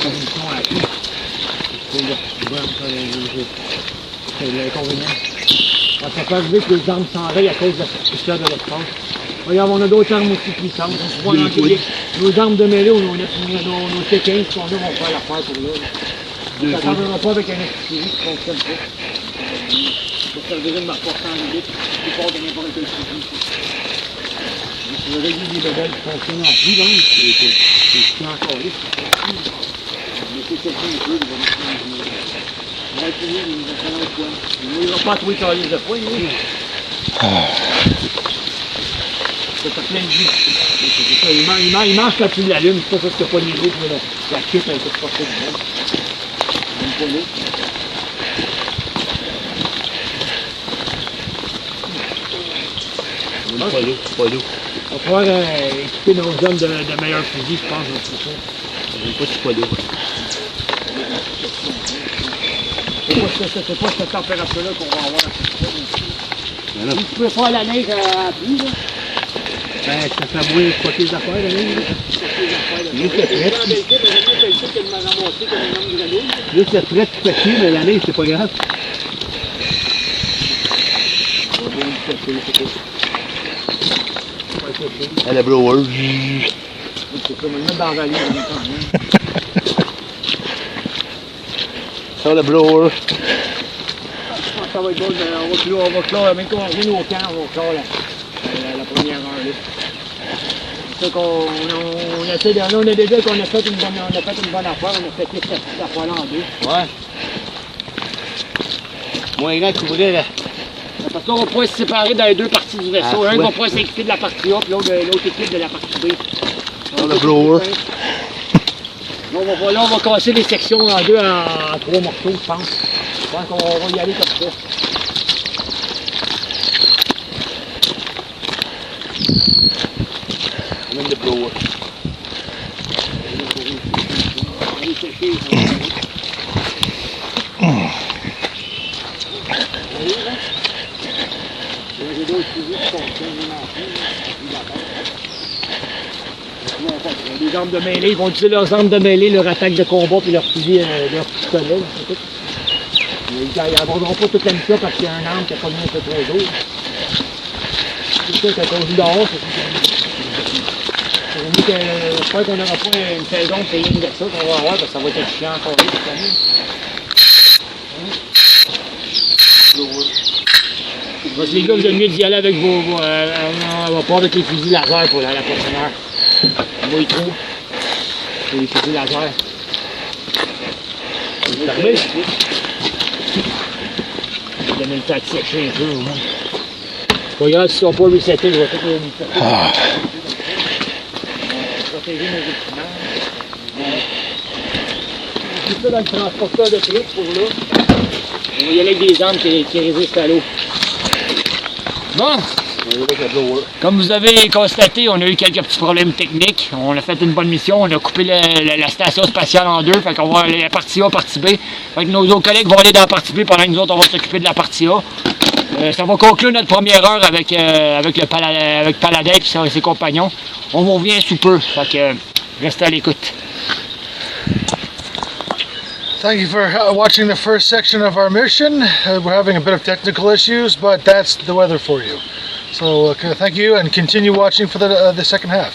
la mission à pied. C'est l'inconvénient. Ça peut arriver que les armes s'enrayent à cause de la poussière de l'espace. Regarde, on a d'autres armes aussi puissantes. On se voit dans nos armes de mêlée, nos T15 qu'on a, on va faire l'affaire pour là. On ne s'attendra pas avec un STV qui fonctionne pas. Je servirai de ma force en élite, du port de n'importe quel suivi. Le régler des bébelles qui fonctionnent en plus, donc, c'est chiant encore là. Mais c'est quelqu'un un peu, il va mettre un peu. Il va finir, il va faire un point. Il ne va pas trouver sur les de points, lui. Ça fait plein de vie. C'est ça, il mange quand tu l'allumes, c'est pas parce que pas les autres, mais la chip, elle est pas très bonne. Même pas là. Pas d'eau. On va pouvoir équiper nos hommes de meilleurs fusils, je pense, c'est ça. Je sais pas si pas d'eau. C'est pas cette température-là qu'on va avoir. Ben non. Si tu peux faire la neige à pluie, là. Ben, ça fait moins pas tes affaires, là, Juste le fret. Juste le fret qui fait chier, mais la neige, c'est pas grave. Ah, le blower. C'est comme le mettre dans la valise en même temps. Ça, le blower. Je pense que ça va être bon, on va clore, même quand on revient au camp, on va clore la première heure là. C'est ça qu'on essaie de. Là, on a déjà qu'on a fait une bonne affaire, on a fait cette affaire-là en deux. Ouais. Moins grand couvrir là. Parce que là, on va pouvoir se séparer dans les deux parties du vaisseau. Ah, Un ouais. va pouvoir s'équiper de la partie A, puis l'autre équipe de la partie B. Dans le blower. Là, on va casser les sections en deux, en trois morceaux, je pense. Je pense qu'on va y aller comme ça. Même le blower. Les armes de mêlée, ils vont utiliser leurs armes de mêlée, leur attaque de combat puis leur fusil, leur pistolet, c'est tout. Ils n'aborderont pas toute la mission parce qu'il y a un arme qui a pas mis un peu trop d'eau. C'est ça, quand on joue dehors, c'est mieux que je crois qu'on n'aura pas une saison payée de ça qu'on va avoir parce que ça va être chiant encore cette année. Parce que les gars, vous avez mieux d'y aller avec on va pas avec les fusils laser pour la prochaine heure. On va y trouver. C'est les fusils laser. C'est fermé. Je vais donner le temps de sécher un peu au moins. C'est pas grave, si ils ne sont pas resetés, je vais tout les resetter. Protéger nos équipements. Tout ça dans le transporteur de trucs pour là. On va y aller avec des armes qui résistent à l'eau. Bon, comme vous avez constaté, on a eu quelques petits problèmes techniques. On a fait une bonne mission, on a coupé la station spatiale en deux, fait qu'on va aller à la partie A, partie B. Fait que nos autres collègues vont aller dans la partie B pendant que nous autres on va s'occuper de la partie A. Ça va conclure notre première heure avec Paladin et ses compagnons. On vous revient sous peu, fait que restez à l'écoute. Thank you for watching the first section of our mission. We're having a bit of technical issues, but that's the weather for you. So thank you and continue watching for the second half.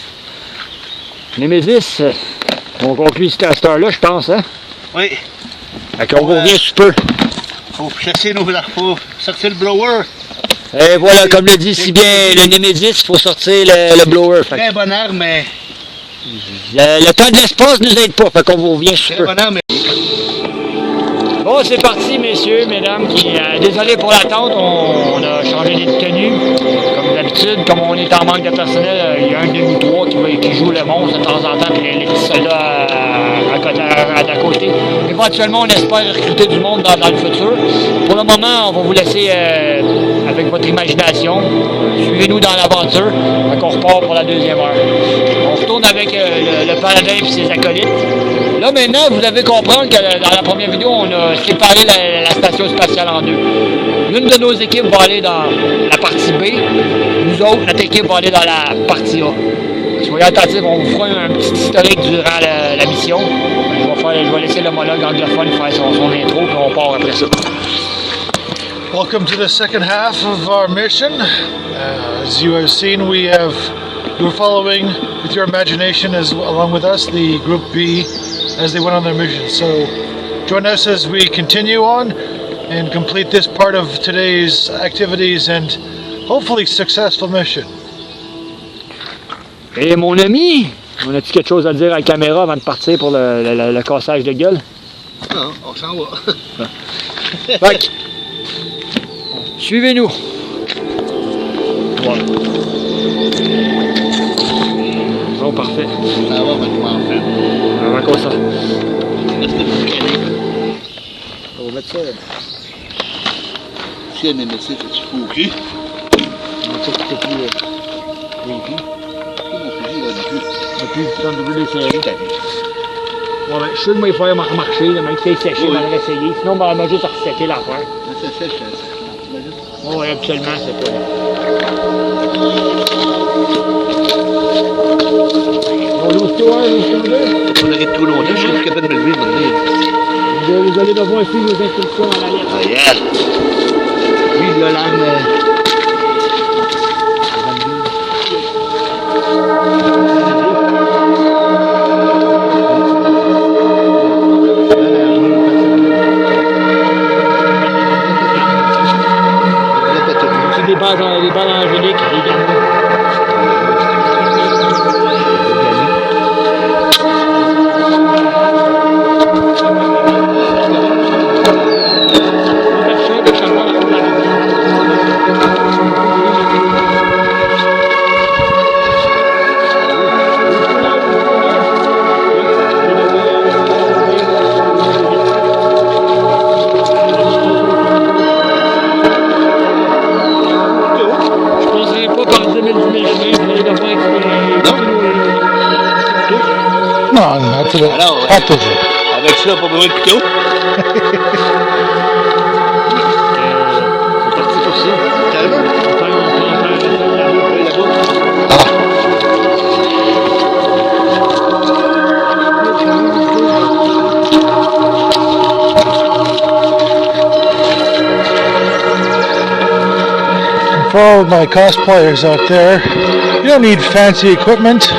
Nemesis, on conclut cette heure-là, je pense, hein? Oui. Fait qu'on vous revient sous peu. Faut chasser faut sortir le blower. Et voilà, comme le dit si bien le Nemesis, il faut sortir le blower. Fait Très bonne arme, mais. le temps de l'espace nous aide pas, fait qu'on vous revient sous Très peu. bonne arme, mais. Bon, c'est parti, messieurs, mesdames. Désolé pour l'attente, on a changé de tenue. Comme d'habitude, comme on est en manque de personnel, il y a un de nous trois qui joue le monstre de temps en temps, puis les petits soldats à côté. Éventuellement, on espère recruter du monde dans le futur. Pour le moment, on va vous laisser avec votre imagination. Suivez-nous dans l'aventure. On repart pour la deuxième heure. On retourne avec le paladin et ses acolytes. Là, maintenant, vous devez comprendre que dans la première vidéo, on a séparé la station spatiale en deux. L'une de nos équipes va aller dans la partie B. Nous autres, notre équipe va aller dans la partie A. Soyez attentifs, on vous fera un petit historique durant la mission. Je vais laisser l'homologue anglophone faire son intro, puis on part après ça. Welcome to the second half of our mission. As you have seen, we're following with your imagination along with us, the Group B, as they went on their mission. So join us as we continue on and complete this part of today's activities and hopefully successful mission. Et mon ami, on a-tu quelque chose à dire à la caméra avant de partir pour le cassage de gueule? Non, on s'en va. Fait que, suivez-nous. Voilà. Bon, parfait. Ça va maintenant, en fait. Avant qu'on sorte. Reste le boucané. On va mettre ça. Si elle aimait ça, t'as-tu fou au cul? On va tout plus. Mon fusil, là, du cul. Et puis, tu vas me serrer. Tout à fait. Ouais, ben, je suis sûr que moi, il faut remarcher, même si c'est séché, Oui. on va le réessayer. Sinon, on va juste resetter l'affaire. Ça sèche, ça. Oui, absolument, c'est pas. On l'ouvre-toi, on l'ouvre-toi. On arrête trop longtemps, je suis plus capable de me lever maintenant. Vous allez devoir suivre nos instructions à la lettre. Ah, yeah! Vive le lame. C'est des balles angéliques, les garnis. Non, non, Alors, pas toujours. avec ça, pas besoin de couteau. C'est parti pour ça. Carrément. On fait là-bas. Oui, là-bas. Ah. For all of my cosplayers out there, you don't need fancy equipment.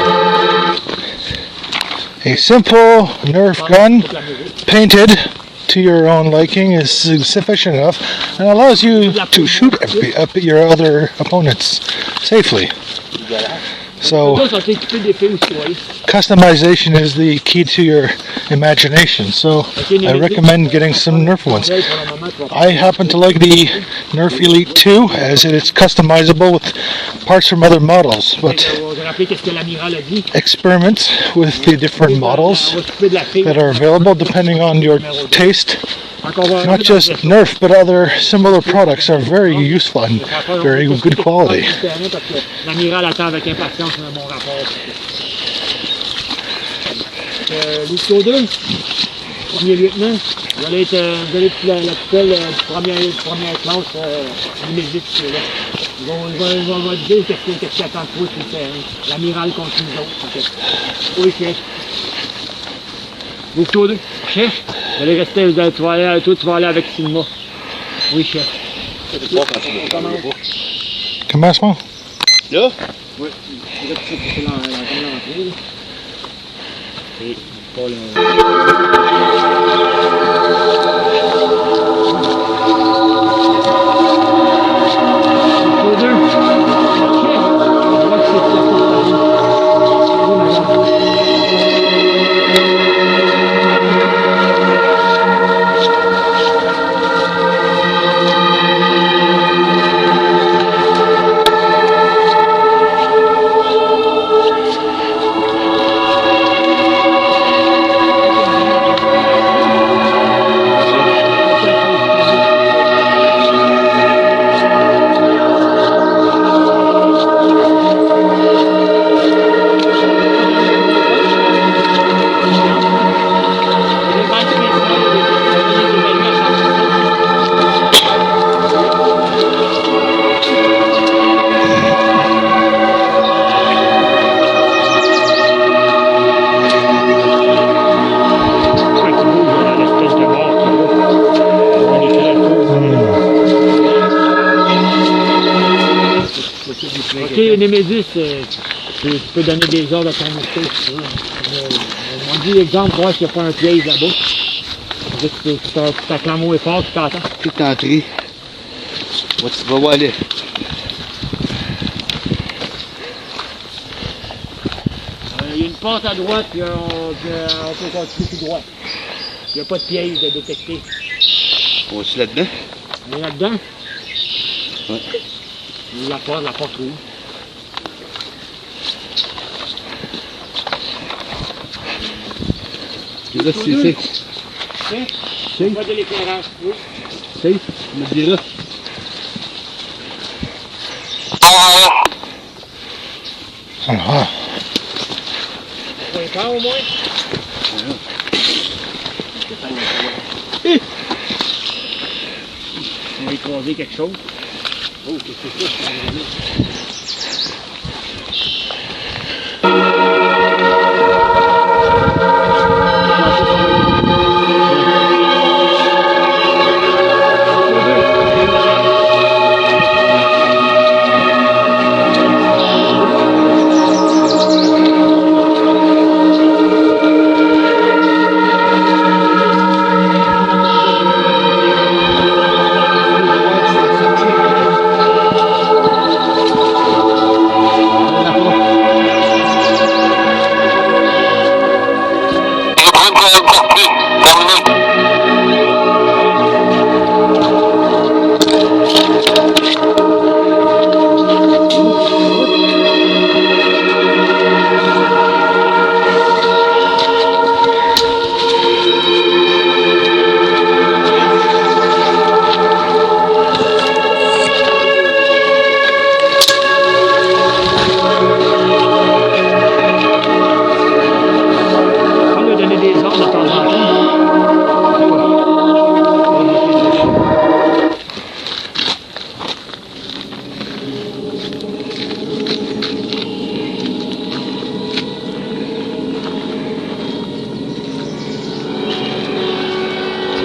A simple Nerf gun painted to your own liking is sufficient enough and allows you to shoot at your other opponents safely. So D'autres sont équipés d'épées aussi, oui. customization is the key to your imagination. So I recommend getting some Nerf ones. I happen to like the Nerf Elite 2 as it is customizable with parts from other models, but On va rappeler qu'est-ce que l'amiral a dit. experiment with the different models On va s'occuper de la fille. that are available depending on your taste. Encore on va Not just Nerf, but other similar products are very useful and very good quality. Parce que l'amiral attend avec impatience mon rapport. L'ISO 2, premier lieutenant, vous allez être la tutelle première classe Némésis. Ils vont te dire qu'est-ce qu'ils attendent de toi sur le terrain. L'amiral contre nous autres. Oui, chef. L'ISO 2, chef, vous allez rester, tu vas aller avec Sigma. Oui, chef. Commencement? Là? Oui, c'est l'entrée. Et pas le... Ok, Némésis, tu peux donner des ordres à ton mouton si tu veux. On dit exemple, voir s'il n'y a pas un piège là-bas. Juste ta clameau est fort, tu t'entends. Toute entrée. Tu vas voir aller. repasse à droite, puis on peut continuer tout droit. Il n'y a pas de piège de détecter. On va-tu là-dedans? On est là-dedans? Ouais. La porte ouvre. Là, c'est safe. C'est pas de l'éclairage. Oui. Safe, tu me diras. Ah. On est pas au moins? On va écraser quelque chose. Oh, qu'est-ce que c'est ça?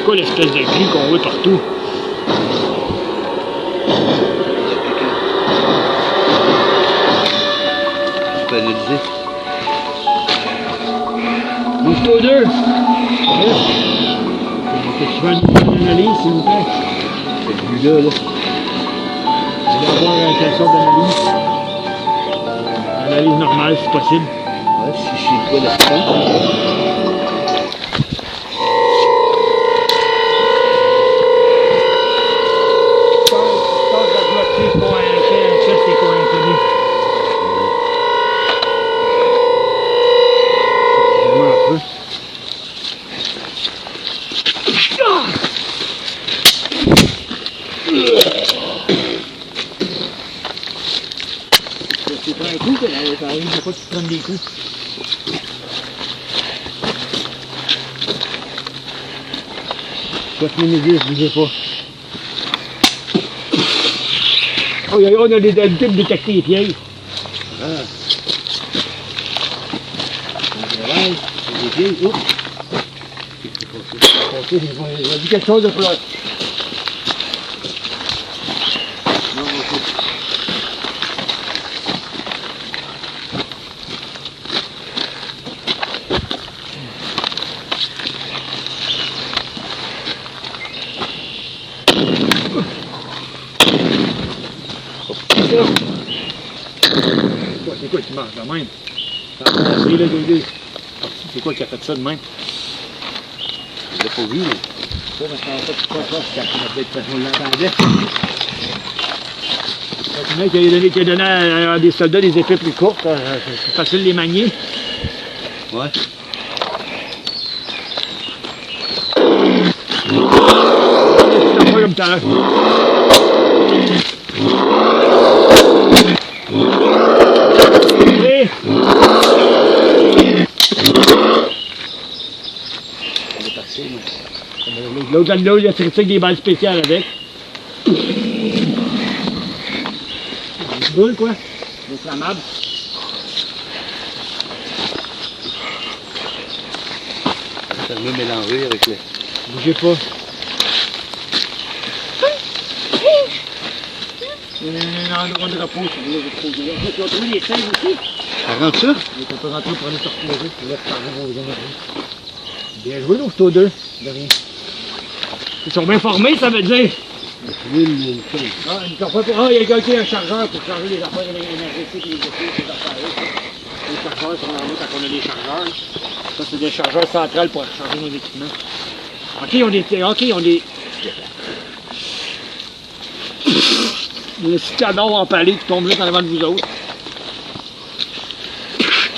Quoi l'espèce de gris qu'on voit partout? Tu peux analyser. Bouge-toi deux! Tu veux une analyse, s'il vous plaît? Celui-là, là. Je vais avoir quelle sorte d'analyse? Analyse normale, si possible. Ouais, si je sais pas la France. Tu prends un coup, ça arrive, faut pas que tu prennes des coups. Pas minutes, bougez pas. Oh, on a des habitudes de détecter les pièges. Ah. Des pieds, oups. Il a dit quelque chose de plus. C'est quoi qui marche de même? C'est quoi qui a fait ça de même? Je l'ai pas vu, mais... Ça, maintenant, ça, c'est pas ça, on l'entendait. Le mec qui a donné à des soldats des épées plus courtes, c'est facile de les manier. Ouais. C'est pas comme tout à l'heure. L'autre là, il a tiré ça avec des balles spéciales avec. Des boules, quoi. Inflammables. Ça me mélanger avec les... Bougez pas. Un endroit de repos, si vous voulez vous poser là. Ils ont trouvé les sèches aussi. Ça rentre ça? On peut rentrer pour aller se reposer. Puis là, par vos énergies. Bien joué, nous, c'est deux. De rien. Ils sont bien formés, ça veut dire. Il y Ah, il y a quelqu'un qui a un chargeur pour charger les affaires énergétiques, les épées, ces affaires-là. Les chargeurs sont en haut quand on a des chargeurs. Ça, c'est des chargeurs centrales pour charger nos équipements. OK, on est... Des petits canons empalés qui tombent juste en avant de vous autres.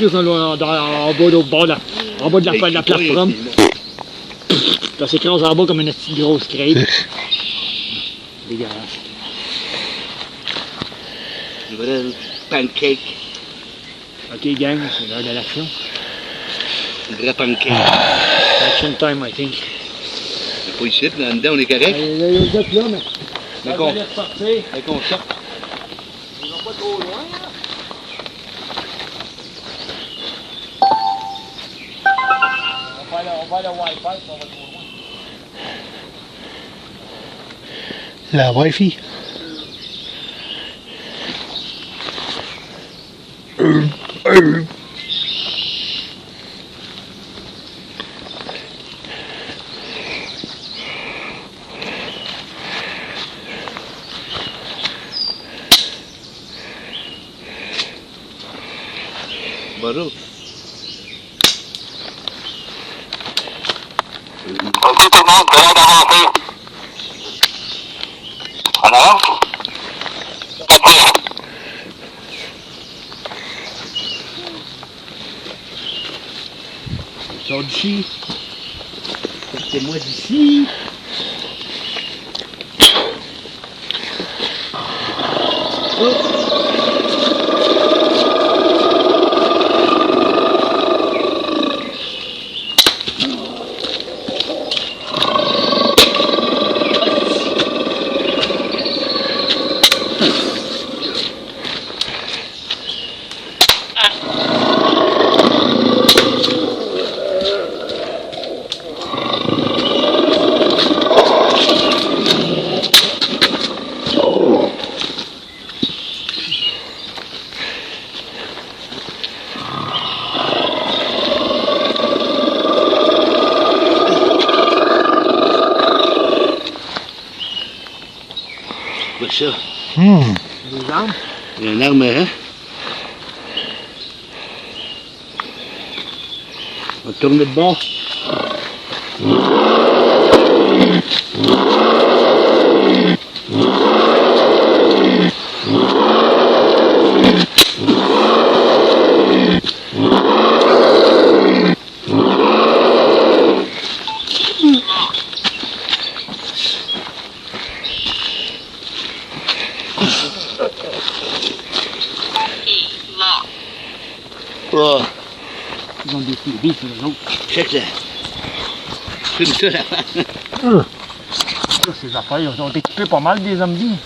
Ils sont en bas de la plateforme. Ça s'écrase en bas comme une petite grosse crêpe. Dégueulasse. Une vraie pancake. OK, gang, c'est l'heure de l'action. Une vraie pancake. Action time, I think. C'est pas ici, là dedans, on est correct. Vous êtes là, mais... Mais Vous allez repartir. qu'on sorte. Ils vont pas trop loin, là. On va le Wi-Fi, puis on va trop loin. La Wi-Fi. Bonjour. Ok, tout le monde, c'est l'heure d'avancer. En avant. Ok. Sors d'ici. Sortez-moi d'ici. Quoi ça? Des armes. Il y a une arme, hein? On va tourner de bord. Oh, Ils ont des TB sur les autres. check ça. Fume ça, là. Ça, ces affaires, ils ont équipé pas mal des zombies.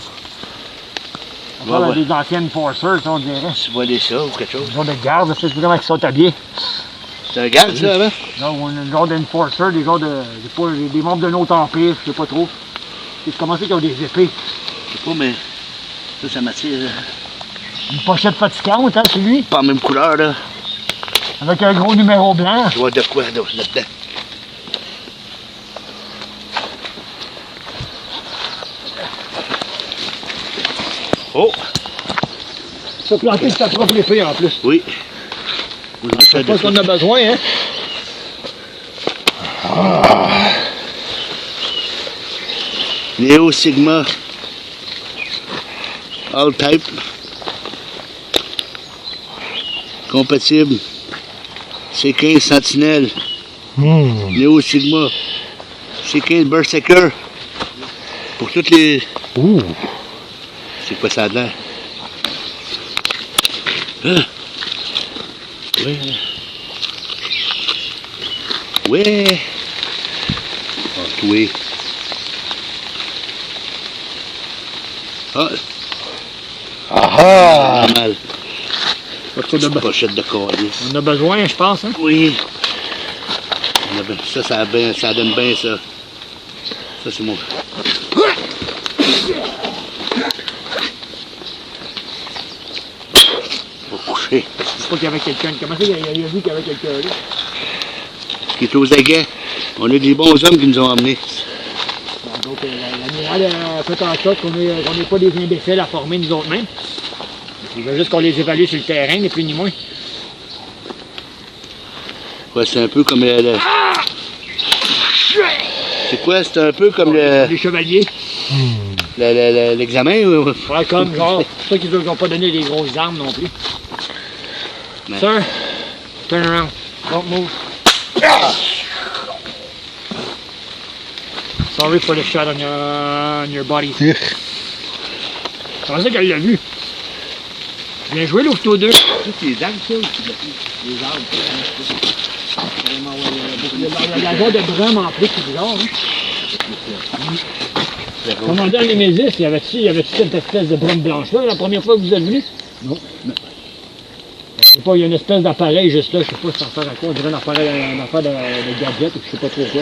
On parle Ouais, ouais. des anciennes forcers, ça, on dirait. Tu vois des ça ou quelque chose? Ils ont des gardes, c'est vraiment qu'ils sont habillés. C'est un garde, ça, avant? Genre, un genre d'enforcer, des gens de. Des membres d'un autre empire, je sais pas trop. C'est commencé qu'ils ont des épées. Je sais pas, mais ça m'attire. Une pochette fatigante, hein, c'est lui. Pas la même couleur, là. Avec un gros numéro blanc. Je vois de quoi là-dedans. Oh! Ça planter sa propre épée en plus. Oui. Moi, je me Je sers de pense ça. qu'on a besoin, hein. Neo Sigma. All type. Compatible. C15 Sentinelle. Neo Sigma. C15 Berserker. Pour toutes les... C'est quoi ça a l'air? Ah. Ouais. Ouais. Oh, oui. Ah. Ah! Pas mal. On Pochette de calice. a besoin, je pense, hein. Oui. Ça donne bien ça. Ça, c'est mon... Faut coucher. Je sais pas qu'il y avait quelqu'un. Comment ça, il a vu qu'il y avait quelqu'un là? Qui est aux aguets. On a des bons hommes qui nous ont emmenés. Bon, donc, l'amiral a fait en sorte qu'on n'est pas des imbéciles à former nous autres mêmes. Il veut juste qu'on les évalue sur le terrain, ni plus ni moins. Ouais, c'est un peu comme c'est quoi? C'est un peu comme Les chevaliers. l'examen? Ouais, comme genre, c'est ça qu'ils ne ont pas donné les grosses armes non plus. Mais... Sir, turn around. Don't move. Sorry for the shot on your body. Comment ça qu'elle l'a vu? Bien joué, l'Octo 2. C'est les arbres, ça, ou les arbres? La voix de Brum en plus, c'est bizarre, hein? Commandant Némésis, y avait-tu cette espèce de brume blanche-là la première fois que vous êtes venu? Non. Je sais pas, il y a une espèce d'appareil juste là, je sais pas si ça sert à quoi, on dirait un affaire de gadget ou je sais pas trop quoi.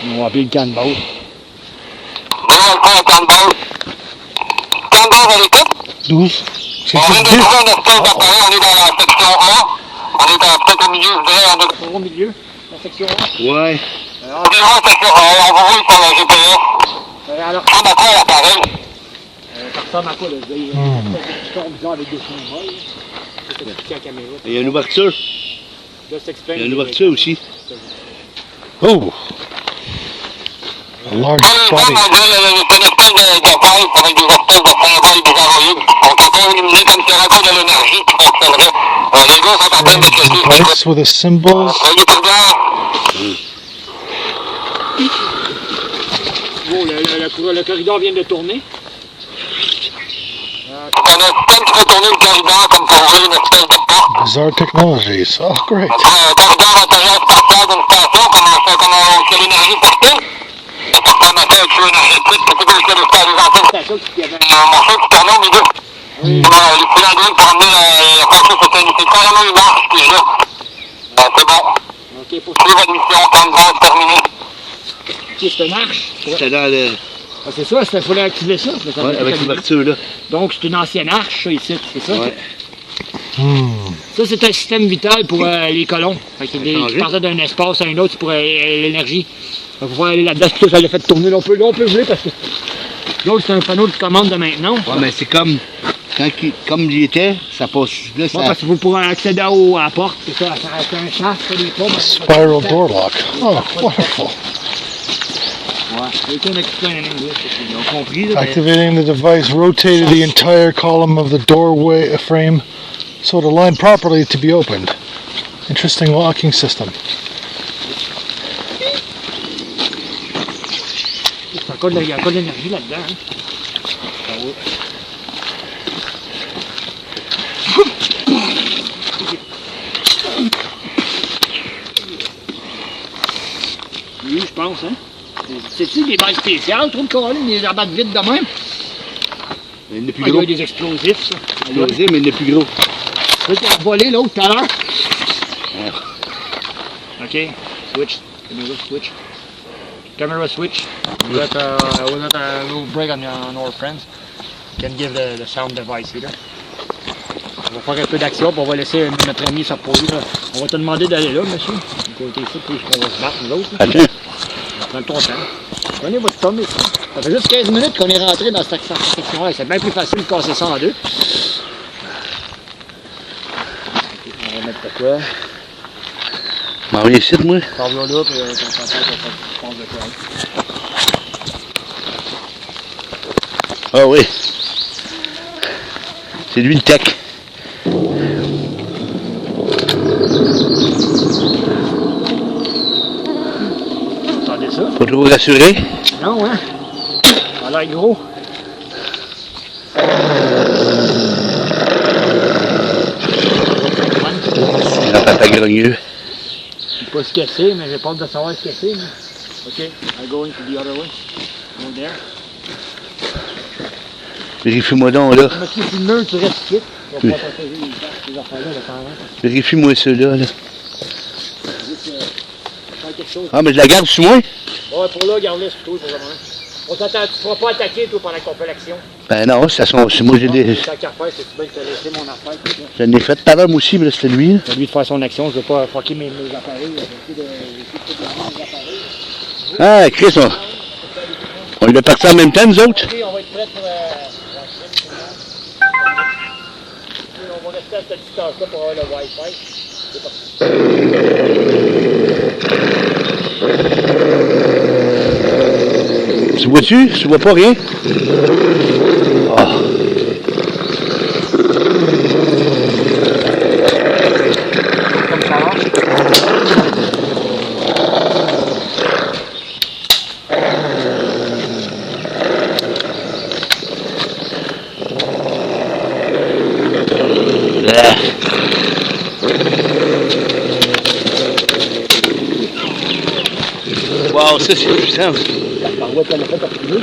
On va appeler le canball. Canball à l'écoute. 12. C'est On vient de tout. trouver une espèce d'appareil, on est dans la section 1. On est peut-être au milieu, je dirais. Au milieu, la section 1. Ouais. Environ section 1, on vous roule sur le GPS. Alors, Ça m'a pas l'appareil. ça ressemble à quoi là? Il y a une espèce de histoire bizarre avec des symboles. C'est expliqué à la caméra. Il y a une ouverture. Just explain. Il y a une ouverture aussi. Oh! A large body. C'est une espèce d'appareil avec des espèces de symboles des envoyés. On peut pas éliminer comme s'il y avait encore de l'énergie qui fonctionnerait. Les gars sont en train de checker. Device with the symbols. Soyez prudents. Oh, le corridor vient de tourner. On a un petit peu tourné le corridor comme pour ouvrir une espèce de porte. Bizarre technologies. Oh, great. Un corridor intérieur spatial d'une station, comme que l'énergie sortait. Ça porte un matin avec feu énergétique, c'est tout ce qu'il y a des anciennes. Station qui avait Un morceau qui permet, mais deux. Les cylindriques pour amener la fonction, c'est carrément une marche qui est là. C'est bon. OK, pour Suivez votre mission, comme base terminée. c'est une marche. C'était dans le... Ah, c'est ça, il fallait activer ça. Ouais, avec l'ouverture là. Donc, c'est une ancienne arche, ça, ici, c'est ça? Ouais. Ça, c'est un système vital pour les colons. Fait que qui partaient d'un espace à un autre pour l'énergie. Il faut aller là-dedans, tout ça, ça l'a fait tourner. Là, on peut jouer parce que... Donc, c'est un panneau de commande de maintenance. Ouais, mais c'est comme... Comme il était, ça passe... Là, ça... Ouais, parce que vous pourrez accéder à la porte, c'est ça, c'est un chasse, ça, des pas. Spiral door lock. Oh, wonderful. Ouais, you can explain in English if you don't compris. Là, Activating the device rotated the entire column of the doorway frame so it aligned properly to be opened. Interesting locking system. il y a encore de l'énergie là-dedans. Hein. Ah oui. Oui, je pense, hein. C'est-tu des balles spéciales, trop de Caroline, des abattent vite de même? Il est plus Ah, il y gros. a des explosifs, ça. Explosé, mais il est plus gros. Tu as volé l'autre tout à l'heure? OK. Switch. Camera switch. Camera switch. We'll let a little break on our friends. Can give the sound device here. On va faire un peu d'action, puis on va laisser notre ami se reposer. Là. On va te demander d'aller là, monsieur. Côté ici, puis on va se battre, nous autres. Attends. Prends ton temps. Prenez votre temps ici. Ça fait juste 15 minutes qu'on est rentré dans cette section-là. C'est bien plus facile de casser ça en deux. On va mettre de quoi? M'en viens ici, moi. Parle-là là, puis ton passage, on pense de quoi. Ah oui. C'est lui le tech. Attendez ça? Pas trop rassuré. Non, hein? Ça a l'air gros. Il a papa grogneux. Je sais pas ce que c'est, mais j'ai peur de savoir ce que c'est. OK, I'm going to the other way. Go there. Vérifie-moi donc, là. Monsieur Filmeur, tu restes ici. On va Oui. pas partager les affaires-là de temps en temps. Vérifie-moi ceux-là, là. Juste faire quelque chose. Ah, mais je la garde sous moi? Ouais, pour là, garde-les sur toi pour le moment. Tu ne seras pas attaqué, toi, pendant qu'on fait l'action. Ben non, c'est moi, j'ai des... Tant qu'à faire, c'est bien de te laisser mon affaire. Je l'ai fait tout à l'heure, moi aussi, mais là, c'était lui, là. C'est lui de faire son action, je veux pas fucker mes appareils. Ah, Chris, on est partis en même temps, nous autres? OK, on va être prêts pour on va rester à cette distance-là pour avoir le Wi-Fi. Tu vois-tu? Tu vois pas rien? Oh. Comme ça marche. Wow, ça c'est puissant. La parouette, elle a fait appuyer.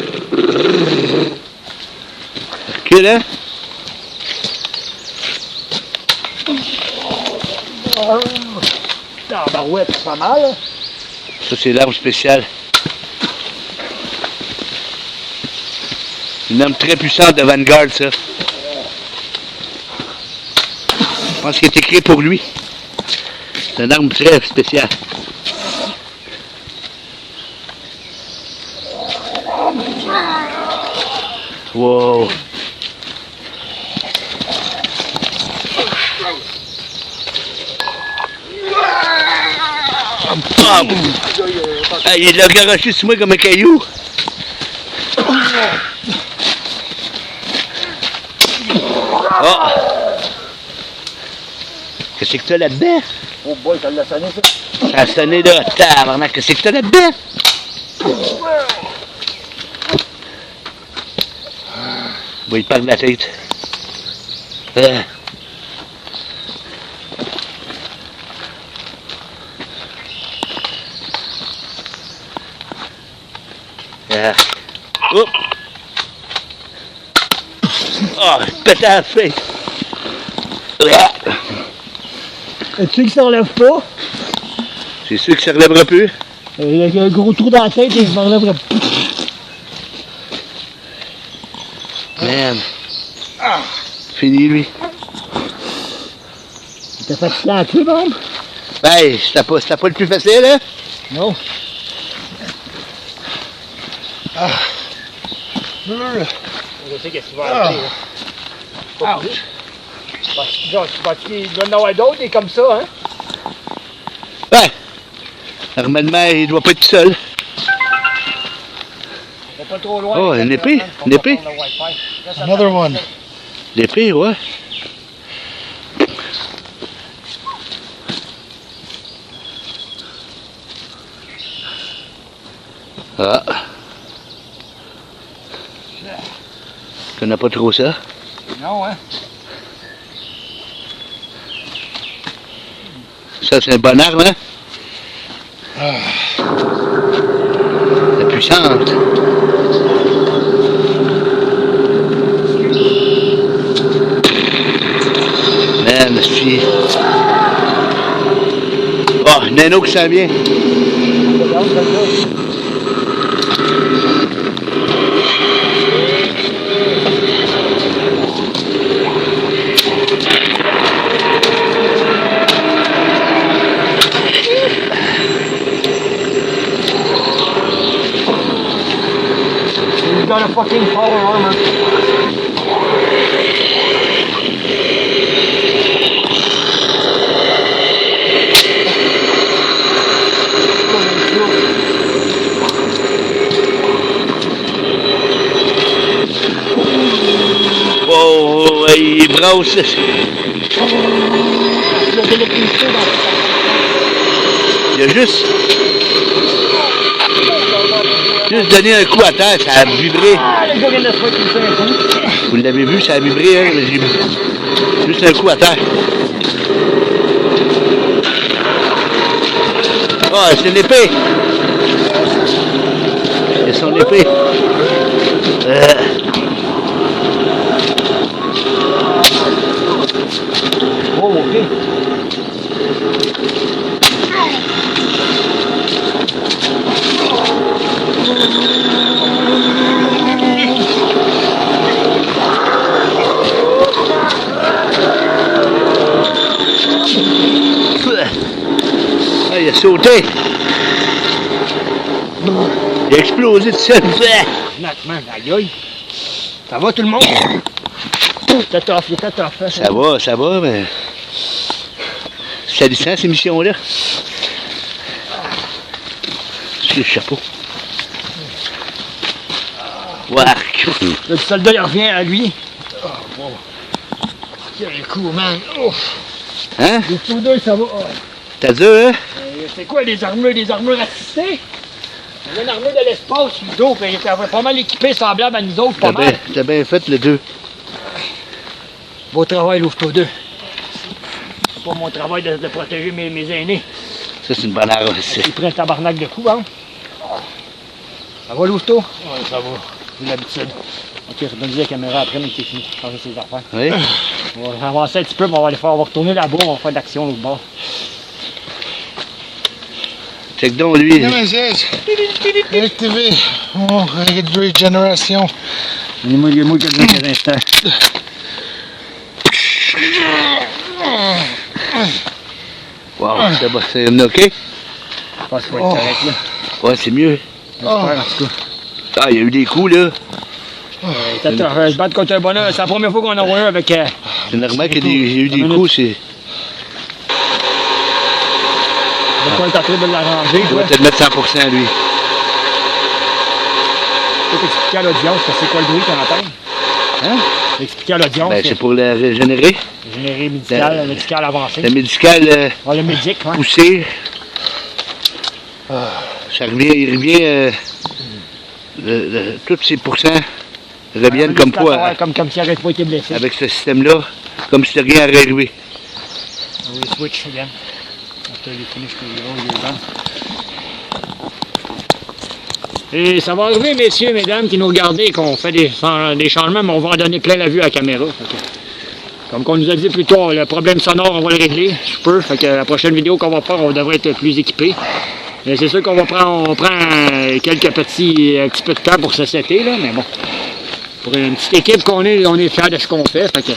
Ok, là? La barouette, c'est pas mal. Hein? Ça c'est l'arme spéciale. Une arme très puissante de Vanguard, ça. Je pense qu'il est écrit pour lui. C'est une arme très spéciale. Wow. Ah, il l'a garoché sur moi comme un caillou. Oh. Qu'est-ce que t'as là-dedans? Oh boy, ça l'a sonné ça. Ça a sonné de tabarnak. Qu'est-ce que t'as là-dedans? Bon, il parle de la tête. Oh! Oh, pété à la face! Et tu sais qu'il ne se relève pas? C'est sûr que ça ne relèvera plus. Il y a un gros trou dans la tête et il se relèvera pas. Man. Fini, lui. Il t'a fatigué la queue, même? Ben, c'était pas le plus facile, hein? Non. Ah. Je sais qu'est-ce qu'il va arriver. Ouch. Parce qu'il doit en avoir d'autres, des comme ça, hein? Ouais. Normalement, il doit pas être tout seul. On va pas trop loin. Oh, une épée, une épée. Another one. L'épée, ouais. Ah. Tu connais pas trop ça? Non, hein? Ça, c'est une bonne arme, hein? C'est puissante. Man, je suis... Oh, il y en a un autre qui s'en vient. He's got a fucking power armor. Oh, il brosse. Il a juste donné un coup à terre, ça a vibré. Ah, le gars vient de se faire pousser un coup. Vous l'avez vu, ça a vibré, hein? Juste un coup à terre. Oh, c'est une épée. C'est son épée. Oh, ok. Ah, il a sauté. Il a explosé de seul. Man, aïe aïe. Ça va tout le monde? T'es tough, il était tough. Ça va, mais... salissant ces missions-là. C'est le chapeau. Wark. Le soldat, il revient à lui. Oh, bon. Quel coup, man. Ouf. Hein? Les soudeurs, ça va. Oh. T'as dit, hein? C'est quoi les armures? Des armures assistées? Il y a une armure de l'espace, Ludo, puis il était pas mal équipé, semblable à nous autres, pas mal. T'as bien fait le 2. Beau travail, Louveteau 2. C'est pas mon travail de protéger mes aînés. Ça, c'est une bonne arme. Ils prennent tabarnak de coups, hein? Ça va, Louveteau? Ouais, ça va. C'est l'habitude. Ok, redonne la caméra après, mais c'est fini. Changer ses affaires. Oui. On va avancer un petit peu, mais on va retourner là-bas, on va faire de l'action l'autre bord. Check donc, lui. Nemesis, activé mon régénération. Donnez-moi le mot que je quelques instants. Wow, c'est bon, c'est OK? Je pense qu'il va être correct, là. Ouais, c'est mieux. J'espère, en tout cas. Ah, il y a eu des coups, là. Je batte contre un bonheur. C'est la première fois qu'on en voit un avec... C'est normal qu'il y ait eu des coups, c'est... On va pas être en train de l'arranger, Il quoi. va peut-être mettre 100% lui. Je peux t'expliquer à l'audience, c'est quoi le bruit qu'on entend? Hein? Expliquer à l'audience. Ben, c'est pour le régénérer. Généré médical, médical avancé. Le médical Le médic, ouais. poussé. Ça revient, il revient... tous ces pourcents reviennent comme quoi, Comme s'il n'aurait pas été blessé. avec ce système-là, comme si rien n'avait arrivé. We switch again. After you finish the roll, et ça va arriver, messieurs, mesdames, qui nous regardez, qu'on fait des changements, mais on va en donner plein la vue à la caméra. Comme on nous a dit plus tôt, le problème sonore, on va le régler, je peux. Fait que la prochaine vidéo qu'on va faire, on devrait être plus équipé. Mais c'est sûr qu'on va prendre, quelques petits peu de temps pour se setter, là, mais bon. Pour une petite équipe qu'on est, on est fiers de ce qu'on fait. Fait que...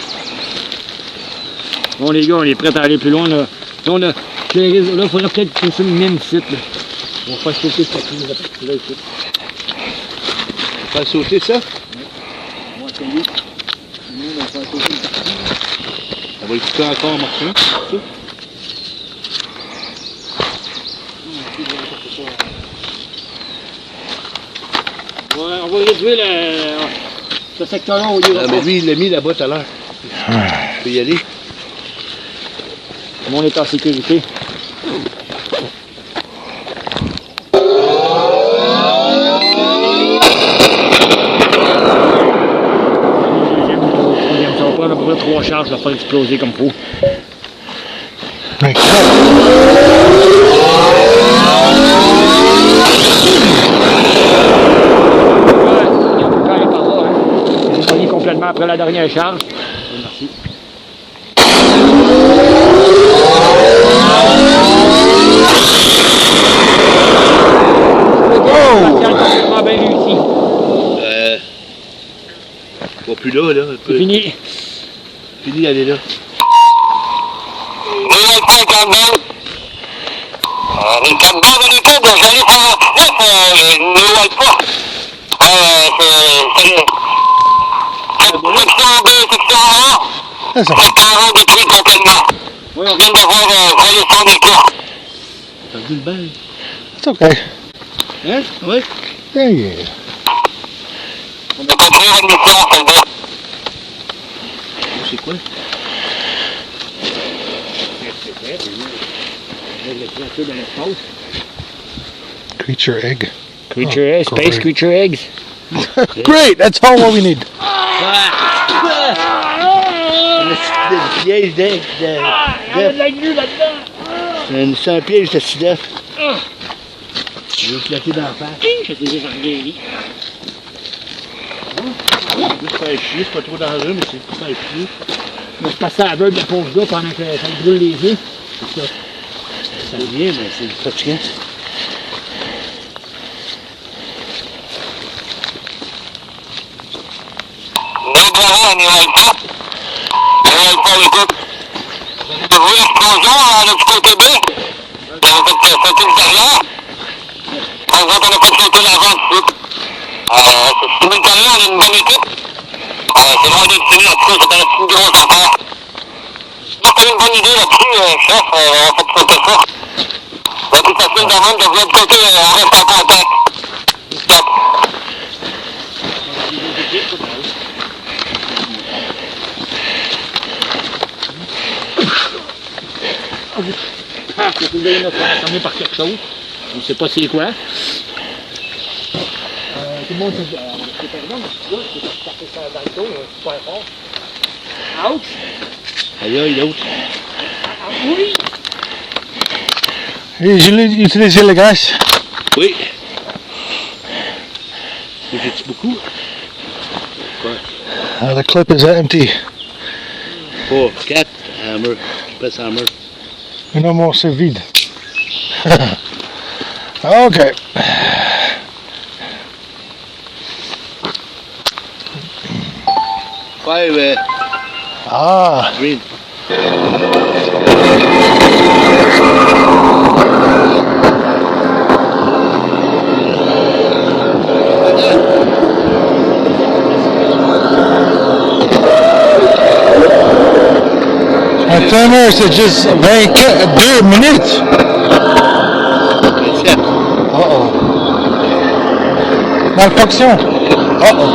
Bon, les gars, on est prêts à aller plus loin, là. Là, là, il faudrait peut-être pousser une mine ici, là. On va faire sauter cette partie-là ici. Faire sauter ça? On va essayer. Nous, on va faire sauter une partie. Ça va le couper encore en marchant, ça? On va réduire ce secteur-là au lieu de... Mais lui, il l'a mis là-bas tout à l'heure. Je peux y aller. On est en sécurité. Ça va prendre à peu près 3 charges, ça va faire exploser comme faut. Complètement après la dernière charge. Merci. Complètement bien réussi. Pas plus là, là. C'est fini. Fini d'aller là. Les Campbell dans l'équipe, j'allais faire un ne voit pas. Section B, section A, That's section A détruit complètement. Oui, On vient de voir l'évolution des cours. T'as vu le bain? okay. Hein? Oui. Yeah, yeah. On va continuer la mission, soldat. C'est quoi? Creature egg. Creature eggs, space creature eggs. Great, that's all what we need. Le piège d'œuf. Il y a de la glu là-dedans. C'est un piège de six d'œuf. Je vais éclater dans la face. Je t'ai déjà guéri. Juste faire chier, c'est pas trop dangereux, mais c'est pour faire chier. Je me passe à la beurre de la pauvre gars pendant que ça me brûle les yeux. C'est ça. Ça vient, mais c'est fatigant. Bravo, n'y va pas. L'équipe. Vous voyez l'explosion à notre côté B. Vous avez fait sauter le derrière. On voit qu'on a fait sauter l'avant tout de suite. Simultanément, on est une bonne équipe. C'est loin d'être fini, en tout cas, c'est une grosse affaire. t'as une bonne idée là-dessus, chef, on va peut-être ça. De toute façon, quand même, de l'autre côté, on reste en contact. Stop. Ah, c'est une autre fermée par quelque chose. On ne sait pas c'est quoi. Tout le monde se dit, c'est perdant, mais là, c'est tapé ça dans le dos, super fort. Ouch! Aïe, aïe, l'autre. Oui! Et je l'ai utilisé le gaz. Oui. J'ai-tu beaucoup? The clip is empty. 4, 4 hammer. Press hammer. Mais non, moi, c'est vide. OK. 5 Ah. green. Un timer, c'est juste 22 minutes. 27. Uh-oh. Malfonction. Uh-oh.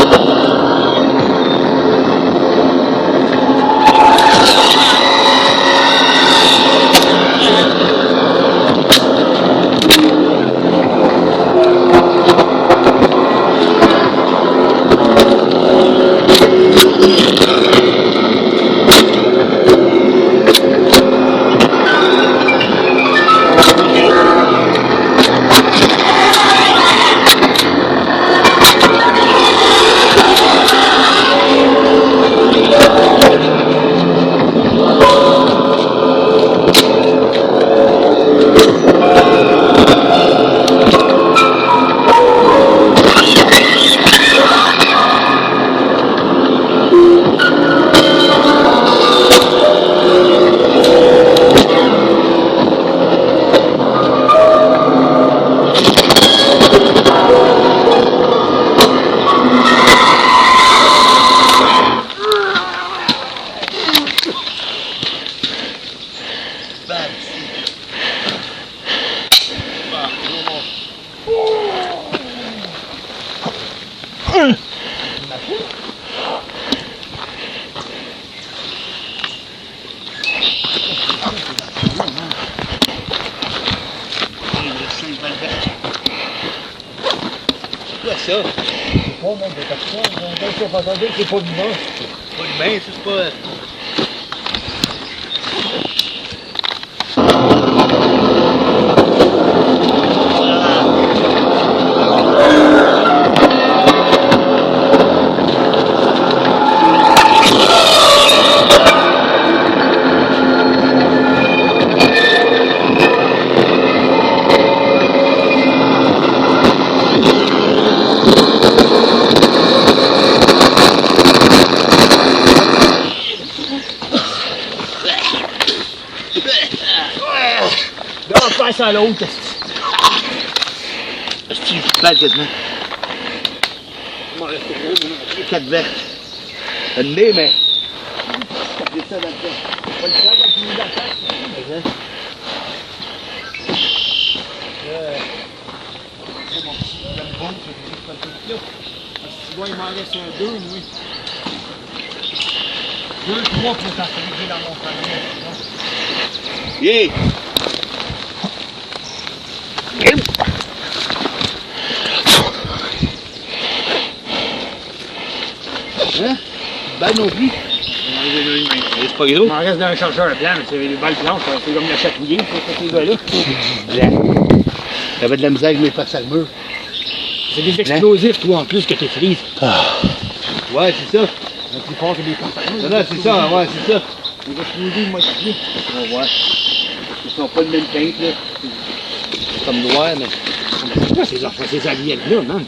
Quoi ça? Oh mon Dieu, c'est pas vivant. Pas de main, c'est pas... Là, on passe à l'autre. C'est une balle quasiment. 4 vertes. Un nez, mais... Taper ça dans le temps. Pas le temps quand tu nous attaques. C'est mon petit bon, c'est pas le tout là. Tu vois, il m'en reste un 2, oui. 2, 3 pour t'enfermer dans mon famille. Yeah! Hein? Balle non plus? C'est pas gros? Il m'en reste dans un chargeur blanc, mais c'est les balles blanches, c'est comme la chatouiller, c'est ces gars-là. Blanc. J'avais de la misère avec mes faces à le mur. C'est des explosifs, toi, en plus, que tu frises. Ouais, c'est ça. La plupart, c'est des pantalons. Non, c'est ça, ouais, c'est ça. Les explosifs modifiés. On voit. Ils sont pas de même teinte, là. C'est comme noir, mais... C'est quoi ces aliens-là, man?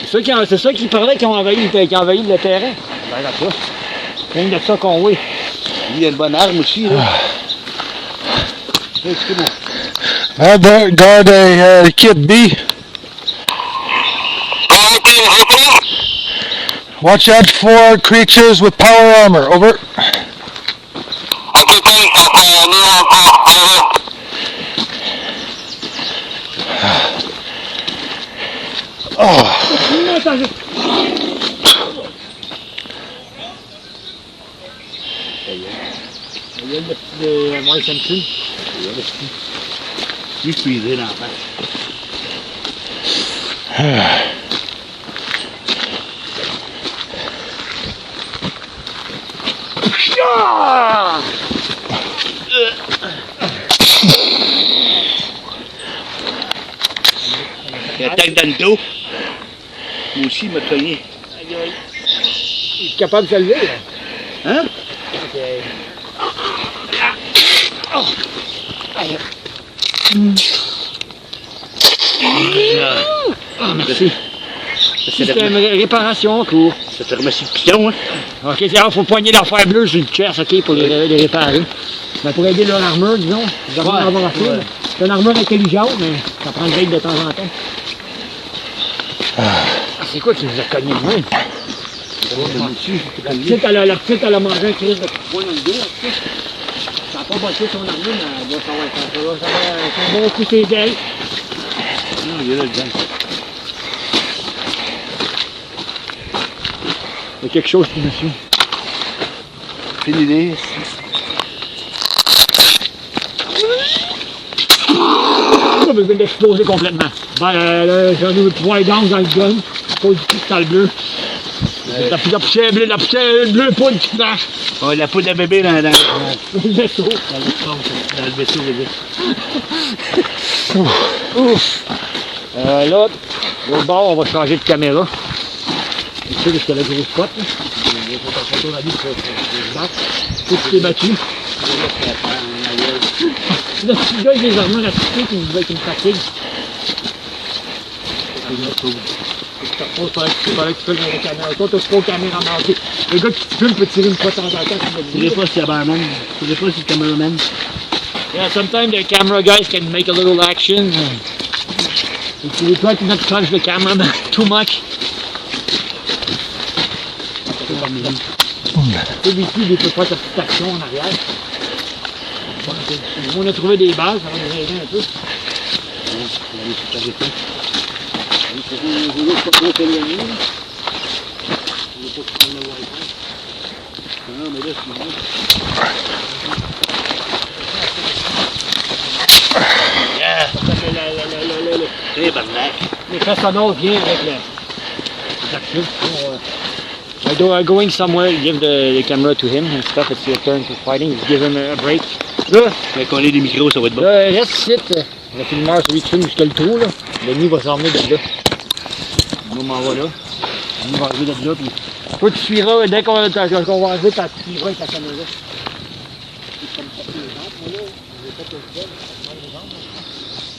C'est ça qui parlait qui ont envahi le terrain. Ben, là, ça. Rien de ça qu'on voit. Lui, il a une bonne arme aussi, là. Excuse-moi. Garde kit B. Watch out for creatures with power armor. Over. Ok, thanks. On est encore. Over. Oh. Il y a le petit de Mike Simpson. Lui, je suis dans la face. Il attaque dans le dos. Moi aussi, il m'a cogné. Il est capable de se lever, là. Hein? Ok. Ah, merci. C'est une réparation en cours. Ça te remercie de pion, hein? Ok, c'est il faut poigner l'affaire bleue sur le chest, ok, pour les réparer. Mais pour aider leur armure, disons, ils doivent en avoir assez. C'est une armure intelligente, mais ça prend une veille de temps en temps. C'est quoi qui nous a cogné de main? La petite, elle a mangé un crise de poing dans le dos, là, tu sais. Ça n'a pas bossé son armure, mais elle doit savoir un bon coup ses ailes. Non, il est là, le gang. Il y a quelque chose qui me suit. Fini-les. Ça veut dire d'exploser complètement. Ben, j'ai eu le point d'angle dans le gun, à cause du cristal bleu. La poussière bleue poudre qui marche. Oh, la poudre à bébé dans Le vaisseau. le vaisseau, bébé. Ouf. Là, au bord, on va changer de caméra. Tu sais, parce qu'il y a le gros spot. Là. Il faut pas photo la vie pour se battre. Tout ce qui est battu. Le petit gars, il a les armures à piquer qui me fatigue. Il fallait que tu filmes avec la caméra. Toi, t'as trop de caméra manquée. Le gars qui te filme peut tirer une fois de temps en temps. Tu sais pas si c'est le barman. Tu sais pas si c'est le cameraman. Yeah, sometimes the camera guys can make a little action. If you try to not touch the cameraman too much. Celui-ci, il peut faire sa petite action en arrière. On a trouvé des bases, ça va nous aider un peu. Les personnels viennent avec les actions. Going somewhere, give the camera to him and stuff. It's your turn for fighting. Just give him a break. Là, Quand on est des micros, ça va être bon. là reste ici. Le filmeur, celui qui filme jusqu'à le trou, là. Denis va s'emmener de là. Moi, m'en va là. Denis va arriver de là. Puis... Toi, tu suivras. Dès qu'on va arriver, tu suivras avec ta caméra.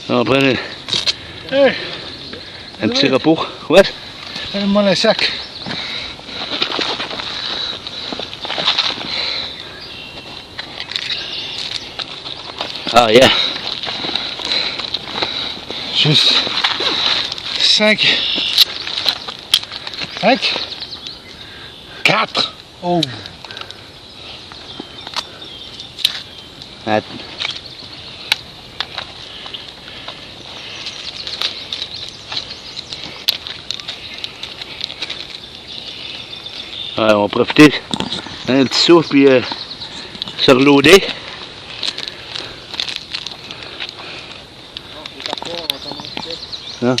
On va prendre un petit repos. Ouais. Donne-moi le sac. Ah, yeah. Juste 5. 4. Oh. Attends. Ouais, on va profiter d'un petit souffle puis se reloader. Hein?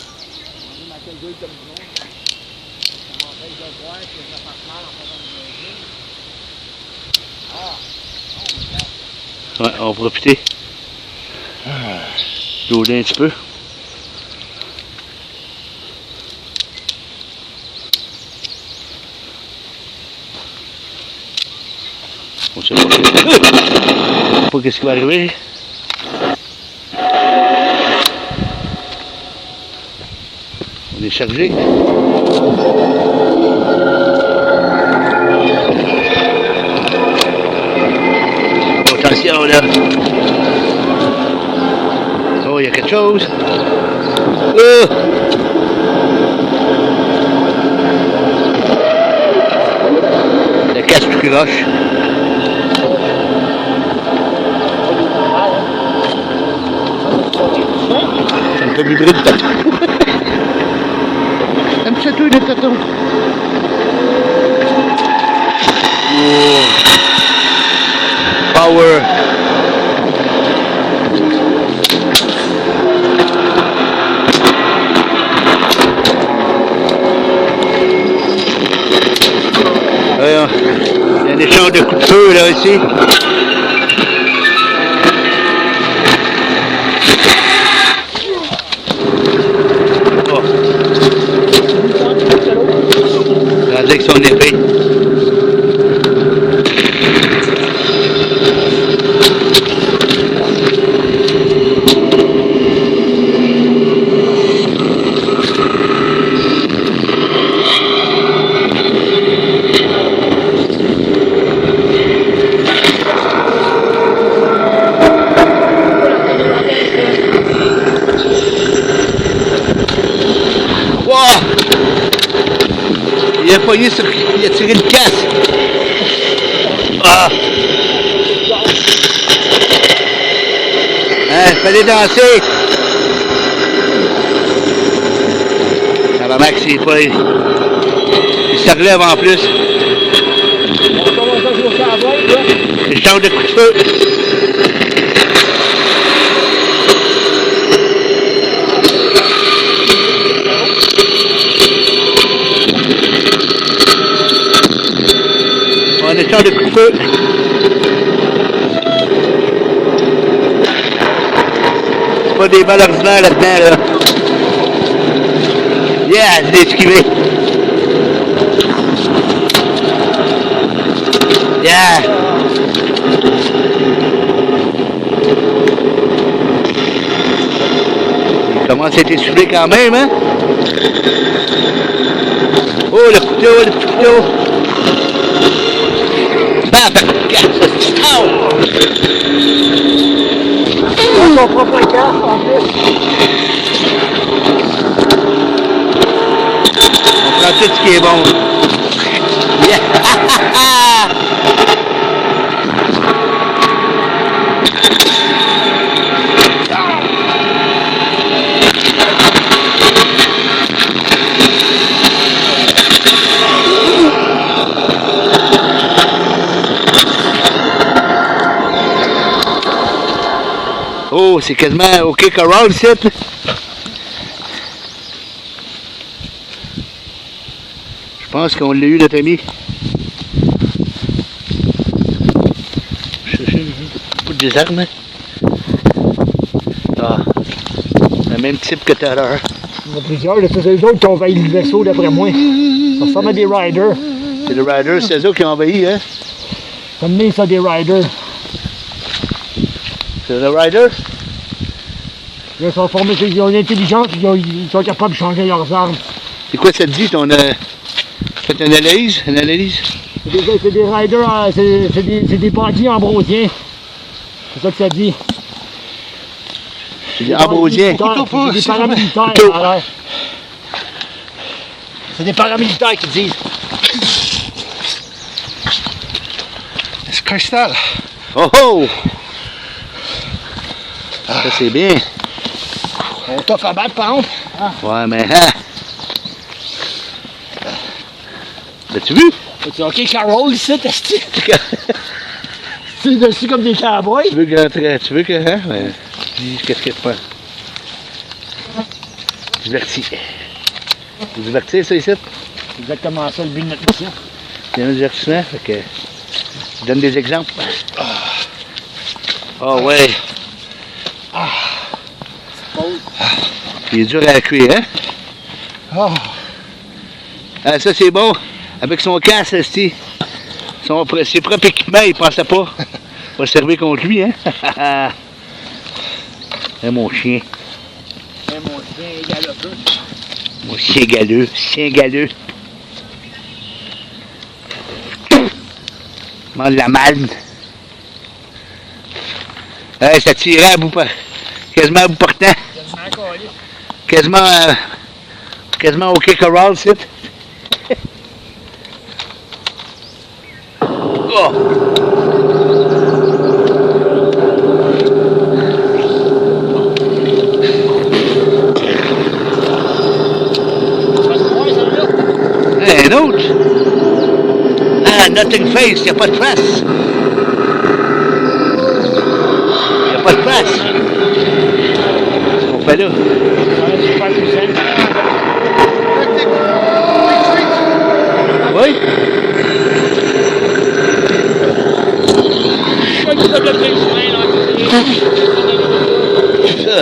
Ouais, on va profiter. Loader un petit peu. On sait pas qu'est-ce qui va arriver. On est chargé. Attention là. Oh, il y a quelque chose. plus roche. Ça me fait vibrer le tatou. Aimes-tu tout le tatou? Oh. Power. Il y a un échange de coups de feu là ici. Oh. Regardez que son épée. Il a pogné sur... Il a tiré le casque. Ah! Hein, fallait danser! Ça va, Max, il est pas... Il se relève en plus. Il change de coup de feu. On échange de coups de feu. C'est pas des balles ordinaires là-dedans, là. Yeah, je l'ai esquivé. Yeah. Il commence à être essoufflé quand même, hein? Oh, le couteau, le couteau. Son propre casque en plus. On prend tout ce qui est bon. Yeah. Oh, c'est quasiment OK Corral, ici. Je pense qu'on l'a eu, notre ami. Chercher un peu des armes. Ah, le même type que tout à l'heure. Il y en a plusieurs, c'est eux autres qui ont envahi le vaisseau d'après moi. Ça ressemble à des riders. C'est les riders, c'est eux qui ont envahi, hein? Ça me met ça des riders. C'est les riders? Ils sont formés, ils ont l'intelligence, ils sont capables de changer leurs armes. C'est quoi ça te dit, ton... Faites une analyse? Une analyse? C'est des riders, c'est des bandits ambrosiens. C'est ça que ça dit. C'est des ambrosiens. C'est des paramilitaires. Alors. C'est des paramilitaires qui disent. C'est cristal. Oh oh! Ça c'est bien. On t'offre à battre, par contre. Ah. Ouais, mais... Hein? L'as-tu vu? C'est OK, Carol, ici, t'es-tu? C'est dessus comme des cowboys. Tu veux que... Hein? Ouais. Dis, qu'est-ce que tu fais? Diverti. Divertir, ça, ici? C'est exactement ça, le but de notre mission. C'est un divertissement, fait que... Je donne des exemples. Oh, ouais. Il est dur à cuire, hein? Oh. Ah, ça, c'est bon. Avec son casque, ses propres équipements, il pensait pas. Va servir contre lui, hein? Hein, mon chien. Mon chien galopeux. Mon chien galeux. Mange la malde. Hey, ça tirait à bout, quasiment à bout portant. Quasiment OK Corral, c'est. Un autre? Ah, nothing face, il n'y a pas de face. Il n'y a pas de face. Qu'est-ce qu'on fait là? Oui? Ça.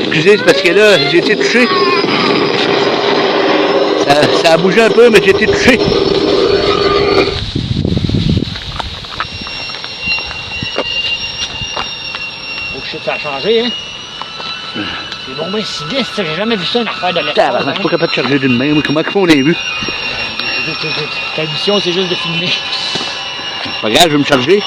Excusez, c'est parce que là, j'ai été touché. Ça a bougé un peu, mais j'ai été touché. Oh shit, ça a changé, hein? C'est bon, ben 6-10, j'ai jamais vu ça, une affaire de l'espace. Je suis pas capable de charger d'une main, comment ils font les vues? Ta mission, c'est juste de filmer. Pas grave, je vais me charger.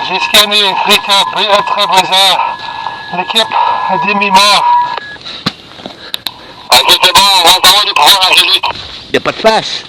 J'ai scanné l'équipe ultra-briseur. L'équipe à demi-mort. Ok, c'est bon, on va avoir des pouvoirs angéliques. Il n'y a pas de face.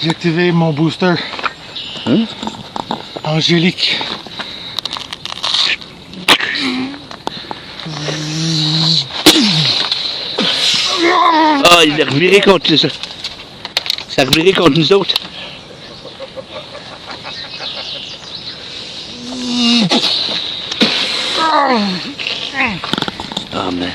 J'ai activé mon booster. Hein? Angélique. Ah, il est reviré contre ça. Ça a reviré contre nous autres. Ah, mais...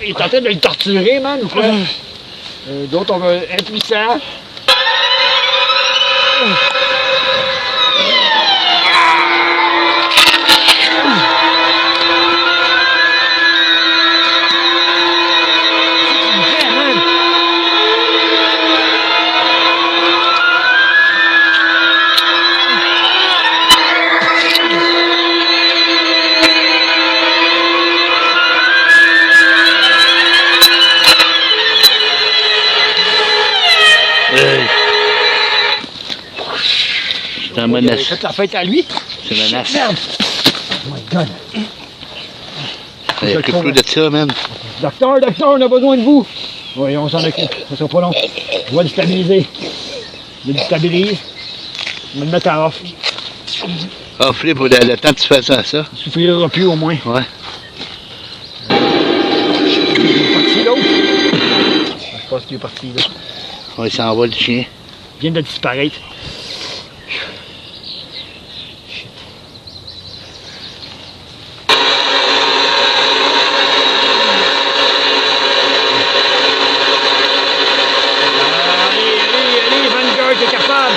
Il est en train de le torturer, man, ou quoi? D'autres, on va impuissant. C'est un menace. Il a fait la fête à lui. C'est un menace. Merde! Oh my god! Il n'y a plus de ça, man. Docteur, on a besoin de vous! Oui, on s'en occupe, ça sera pas long. Je vais le stabiliser. Je le stabilise. Je vais le mettre à off. Ah, Philippe, pour le temps que tu fais ça. Il souffrira plus au moins. Ouais. Il est parti l'autre. Je pense qu'il est parti là. Ouais, il s'en va le chien. Il vient de disparaître. Allez, Vanguard, t'es capable!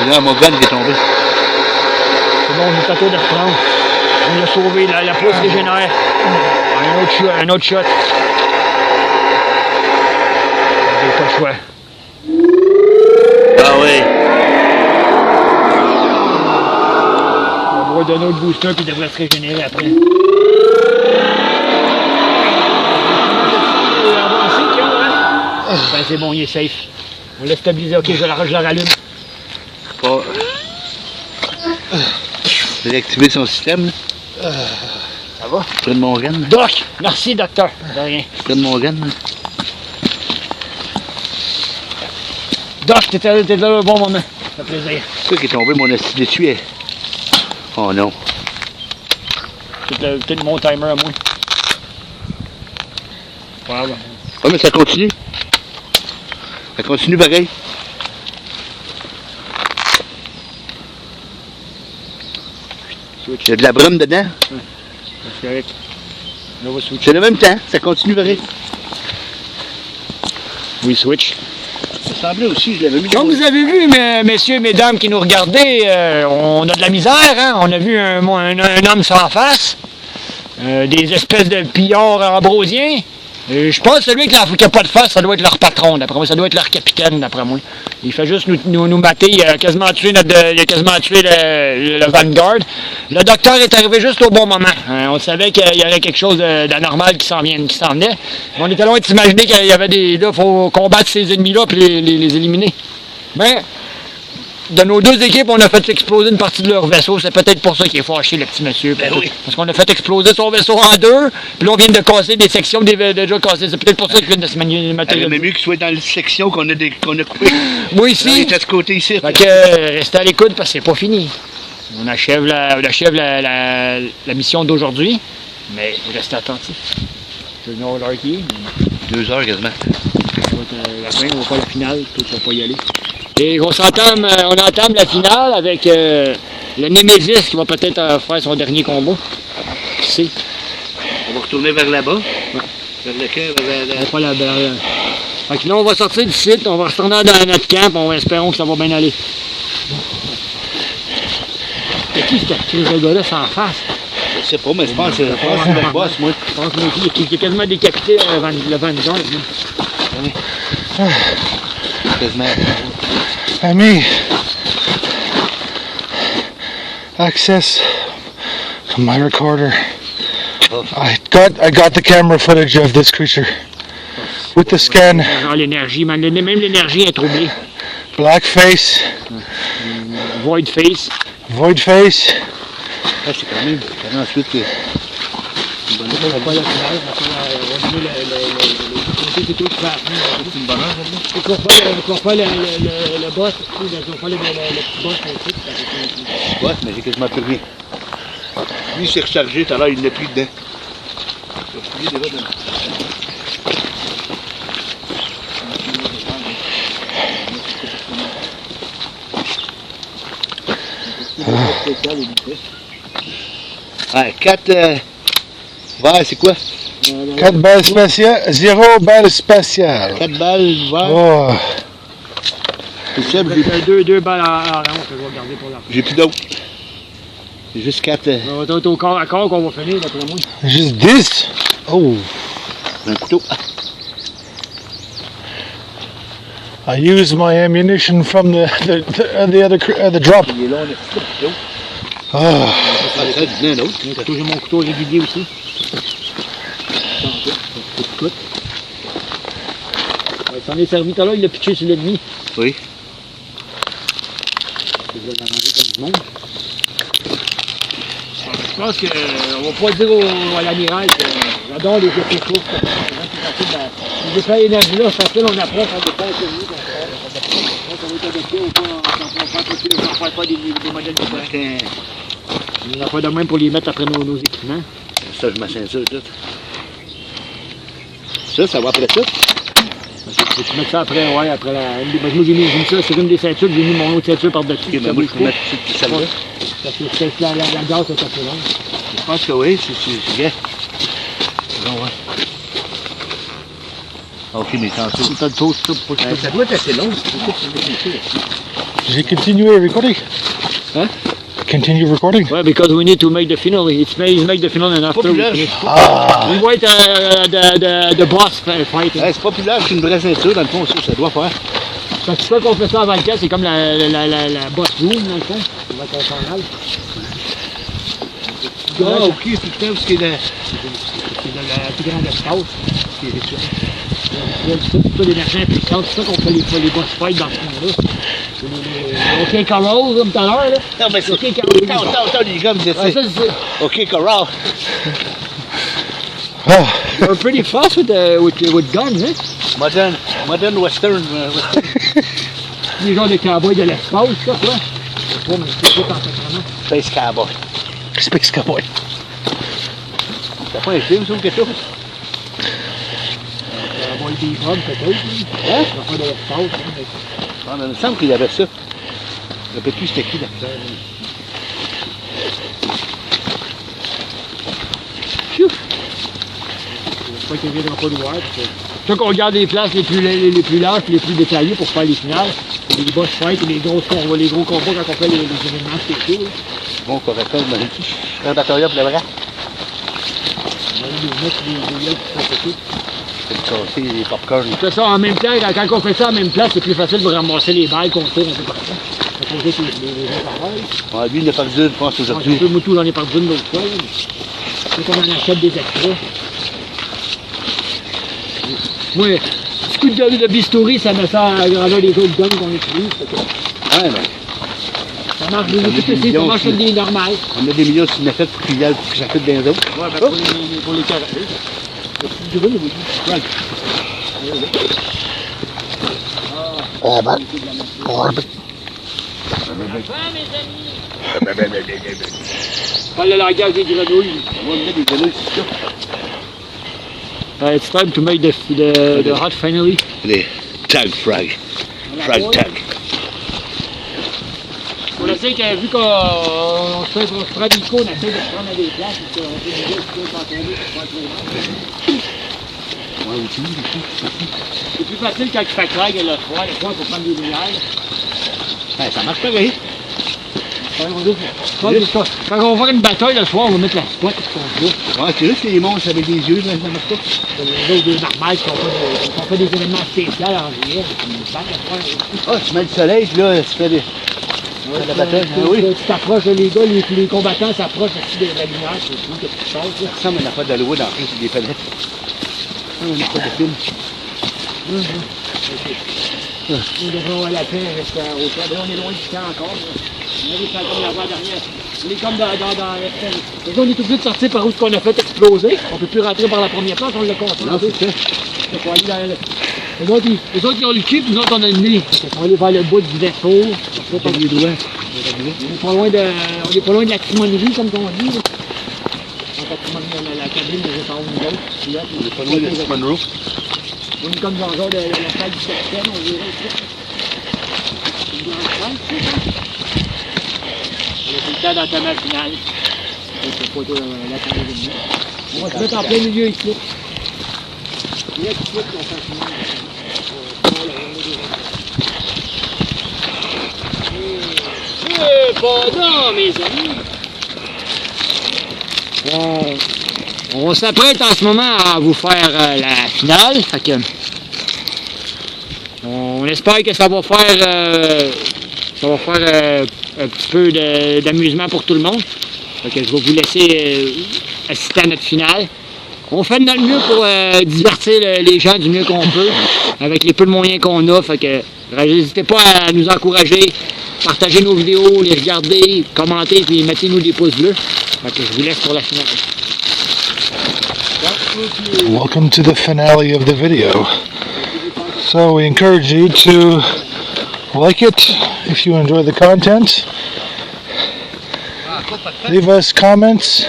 Là, mon gun qui est tombé. C'est bon, on est à tour de reprendre. On l'a sauvé, la pousse régénère. Un autre shot. J'ai pas le choix. Ah oui. On va donner un autre booster puis il devrait se régénérer après. Avancé, tiens, hein? Ben c'est bon, il est safe. On l'a stabilisé, ok, je la rallume. Pas... Réactiver son système, là. Ça va? Je prends mon gun. Là. Doc! Merci, docteur. De rien. Je prends mon gun. Là. Doc, t'étais là au bon moment. Ça fait plaisir. C'est ça qui est tombé, mon esti d'étui. Oh non. peut-être mon timer à moi. Voilà. Ouais, mais ça continue. Ça continue pareil. Il y a de la brume dedans. C'est correct. Là, on va switcher. C'est le même temps, ça continue pareil. Oui, switch. Ça semblait aussi, je l'avais mis. Comme vous avez vu, messieurs et mesdames qui nous regardez, on a de la misère, hein? On a vu un homme sans face, des espèces de pillards ambrosiens. Je pense que celui qui n'a pas de face, ça doit être leur patron, d'après moi. Ça doit être leur capitaine, d'après moi. Il fait juste nous mater. Il a quasiment tué, le Vanguard. Le docteur est arrivé juste au bon moment. On savait qu'il y avait quelque chose d'anormal qui s'en venait. Mais on était loin de s'imaginer qu'il y avait des... Là, il faut combattre ces ennemis-là et les éliminer. Mais... De nos deux équipes, on a fait exploser une partie de leur vaisseau. C'est peut-être pour ça qu'il est fâché, le petit monsieur. Ben oui. Parce qu'on a fait exploser son vaisseau en deux, puis là, on vient de casser des sections déjà cassées. C'est peut-être pour ça qu'il vient de se matérialiser. Mais mieux qu'il soit dans la section qu'on a coupée. Moi ici. Il est à ce côté ici. Fait que, restez à l'écoute parce que c'est pas fini. On achève la mission d'aujourd'hui, mais restez attentifs. Je sais pas l'heure qui est. 2 heures quasiment. Ça va être la fin, on va pas la finale, tout va pas y aller. Et on entame la finale avec le Nemesis qui va peut-être faire son dernier combat. Qui sait? On va retourner vers là-bas. Ouais. Vers lequel? Pas la barrière. Fait que là, on va sortir du site, on va retourner dans notre camp, et espérons que ça va bien aller. C'est qui ce gars-là sans face? Je sais pas, mais je pense que c'est le boss, moi. Je pense qu'il est quasiment décapité le Vanguard. Quasiment. Ami, access to my recorder. I got the camera footage of this creature with the scan. L'énergie, même l'énergie est troublée. Black face. Void face. Void face. Ah, c'est quand même ensuite que... On va pas la finale, on va donner c'est tout c'est une bonne heure, ça. On va faire le boss, on va faire le petit boss aussi. Ouais, mais j'ai quasiment plus rien. Lui, il s'est rechargé tout à l'heure, il n'est plus dedans. Ouais, 4... Ouais, c'est quoi? 4 balles spatiales, 0 balles spatiales. 4 balles, ouais. Oh. C'est ça, j'ai 2 balles en rond que je vais garder pour la fin. J'ai plus d'autres. J'ai juste 4. On va être au corps à corps qu'on va finir, d'après moi. Juste 10? Oh. Un couteau. I used my ammunition from the drop. Il est long, le couteau. Oh. J'ai mon couteau régulier aussi. Il s'en est servi tout à l'heure, il l'a pitché sur l'ennemi. Oui. Je vais l'arranger comme du monde. Je pense qu'on va pas dire à l'amiral que j'adore les effets courts. Les effets énergie-là, c'est facile, on apprend à faire des effets énergie. On va être adapté, on va faire des modèles différents. On va faire de même pour les mettre après nos équipements. Ça, je m'assène ça, tout. Ça va après ça? Faut que tu mettes ça après, ouais, après la... Moi, j'ai mis ça sur une des ceintures, j'ai mis mon autre ceinture par-dessus. Ok, mais moi, je peux mettre celle-là. Parce que la gaz est assez longue. Je pense que oui, c'est bien. Non, ouais. Ok, mais tantôt. C'est pas le taux, Ça doit être assez long. Did you continue recording? Huh? Continue recording? Well, because we need to make the final. He's make the final and after we finish. We wait the boss fight. C'est pas plus large qu'une vraie ceinture, dans le fond, ça doit faire. Parce que ça qu'on fait ça avant le cas, c'est comme la boss room, dans le fond. On va être en salle. Ah, ok, c'est tout le temps, c'est le plus grand espace. C'est ça l'énergie impuissante, c'est ça qu'on fait les boss fights dans ce monde-là. OK Corral, comme tout à l'heure, là. Non, mais c'est... OK Corral. Attends, les gars me disaient Ouais, ça, ça. OK, Corral. Oh. You're pretty fast with guns, hein? Modern western. Les gens de cowboys de l'espace, ça, quoi. C'est pas parfaitement. Space Cowboy. Space Cowboy. T'as pas un film, ça, ou quelque chose? On va le des hommes, peut-être. Hein? On va faire de l'espace. Ah, mais il me semble qu'il y avait ça. Je ne sais plus c'était qui l'acteur. J'espère qu'il ne viendra pas nous voir. C'est ça qu'on regarde les places les plus larges et les plus détaillées pour faire les finales. Les boss fights et les gros combats quand on fait les événements spéciaux. Bon, correctement, vous m'avez dit. Un bataillon pour le bras. On va les mettre les liens qui sont petits. C'est casser les popcorn. On fait ça en même temps, quand on fait ça en même place, c'est plus facile de ramasser les balles qu'on tire un peu partout. On fait les gens pareils. Ouais, lui, il n'a pas besoin, je pense, aujourd'hui. Un peu moutou, j'en ai perdu une l'autre fois. Quand on en achète des extras. Moi, petit coup de bistouri, ça me fait à grandeur des autres guns qu'on utilise. Ouais, mais Ça marche des autres aussi, ça marche sur des normales. on a des millions sur une fête pour qu'il y ait pour que ça coûte dans les autres. Ouais, ben pour les carrés. Du bon, oui. Oh, ben. Oh, ben. Pas le langage des grenouilles. On va mettre des grenouilles sur ça. It's time to make the hot finally. Les tag frag. Frag tag. On essaie que, vu qu'on se prend des coups, on essaie de se prendre à des places, parce qu'on fait des gars qui peuvent s'entraîner pour faire trop mal. Ouais, aussi. C'est plus facile quand il fait clair que le froid. Le froid, il faut prendre des lumières. Ouais, ça marche pareil. Quand on va voir une bataille le soir, on va mettre la spot pour qu'on joue. Ouais, c'est juste les monstres avec des yeux, là, ça marche pas. Les autres, des normales qui ont fait des événements spéciaux en juillet. Ah, tu mets le soleil, puis là, tu fais des... la bataille, oui. Tu t'approches, les gars, les combattants s'approchent aussi de la lumière, c'est tout, que tu changes. Ça ressemble à une affaire d'Hollywood en plus, c'est des palettes. Ça, on n'a pas de film. On devrait avoir la paix avec au top. On est loin du camp encore. On a vu ça comme la fois dernière. On est comme dans l'espace. Les on est obligé de sortir par où ce qu'on a fait exploser. On ne peut plus rentrer par la première place, on l'a contrôlé. Non, c'est ça. Les autres, ils ont le cul, puis nous autres, on a le nez. On va aller vers le bout du vaisseau. On a les doigts. On est pas loin de la timonerie, comme on dit. Donc, la cabine de réparation nous autres. On est pas loin de Monroe. On est comme dans le genre de la salle du capitaine, on dirait ici. C'est une grande salle, c'est ça? On est tout le temps dans ta main finale. C'est pas la première de nous. On va se mettre en plein milieu ici. Il y a tout de suite qu'on fait finale. Pas non, mes amis! On s'apprête en ce moment à vous faire la finale. Fait que, on espère que ça va faire un petit peu d'amusement pour tout le monde. Fait que je vais vous laisser assister à notre finale. On fait de notre mieux pour divertir les gens du mieux qu'on peut, avec les peu de moyens qu'on a. Fait que n'hésitez pas à nous encourager, partager nos vidéos, les regarder, commenter, puis mettez-nous des pouces bleus. Fait que je vous laisse pour la finale. Welcome to the finale of the video. So we encourage you to like it if you enjoy the content. Leave us comments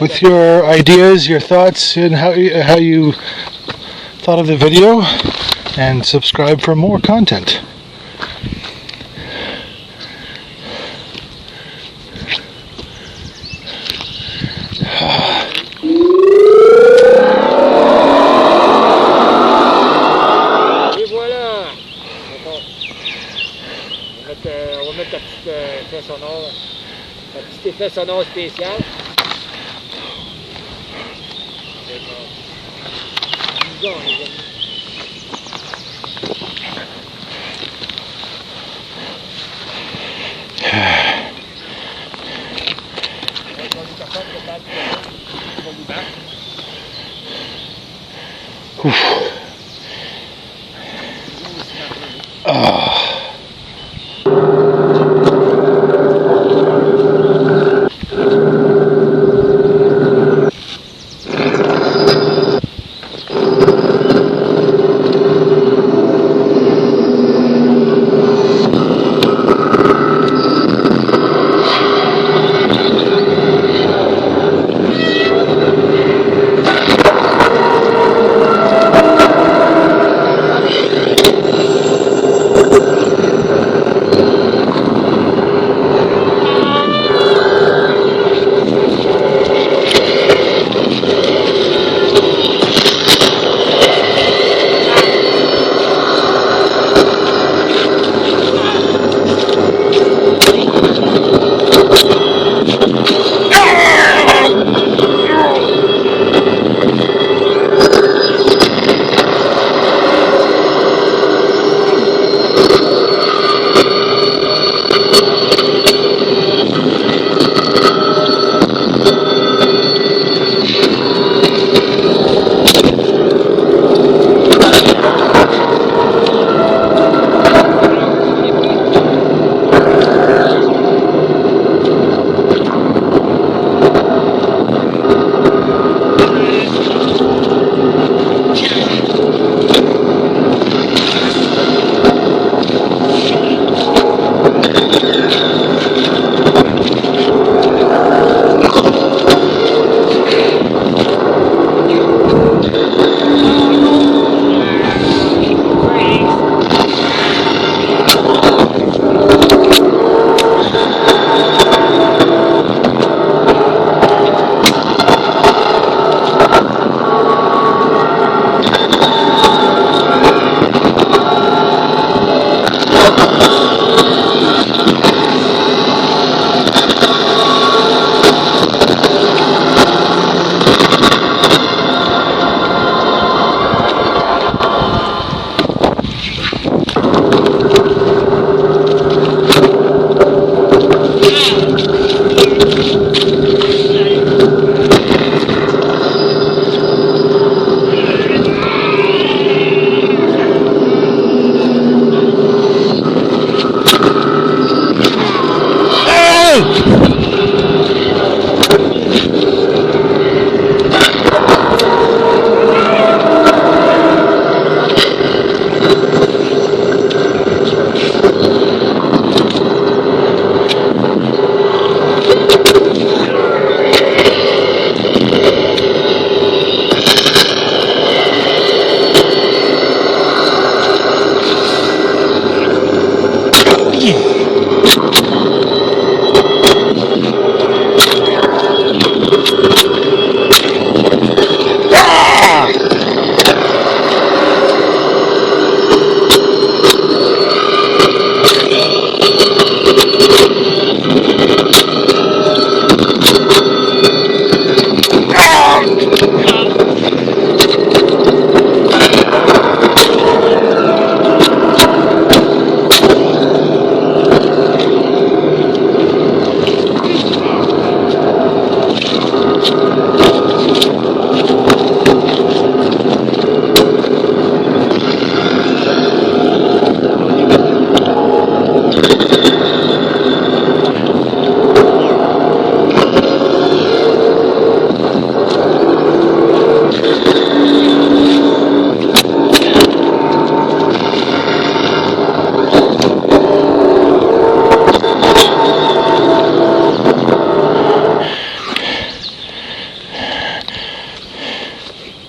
with your ideas, your thoughts, and how you thought of the video, and subscribe for more content. Et voilà! On va mettre ta petite effet sonore, ta petite effet sonore spécial. Bizarre, les amis.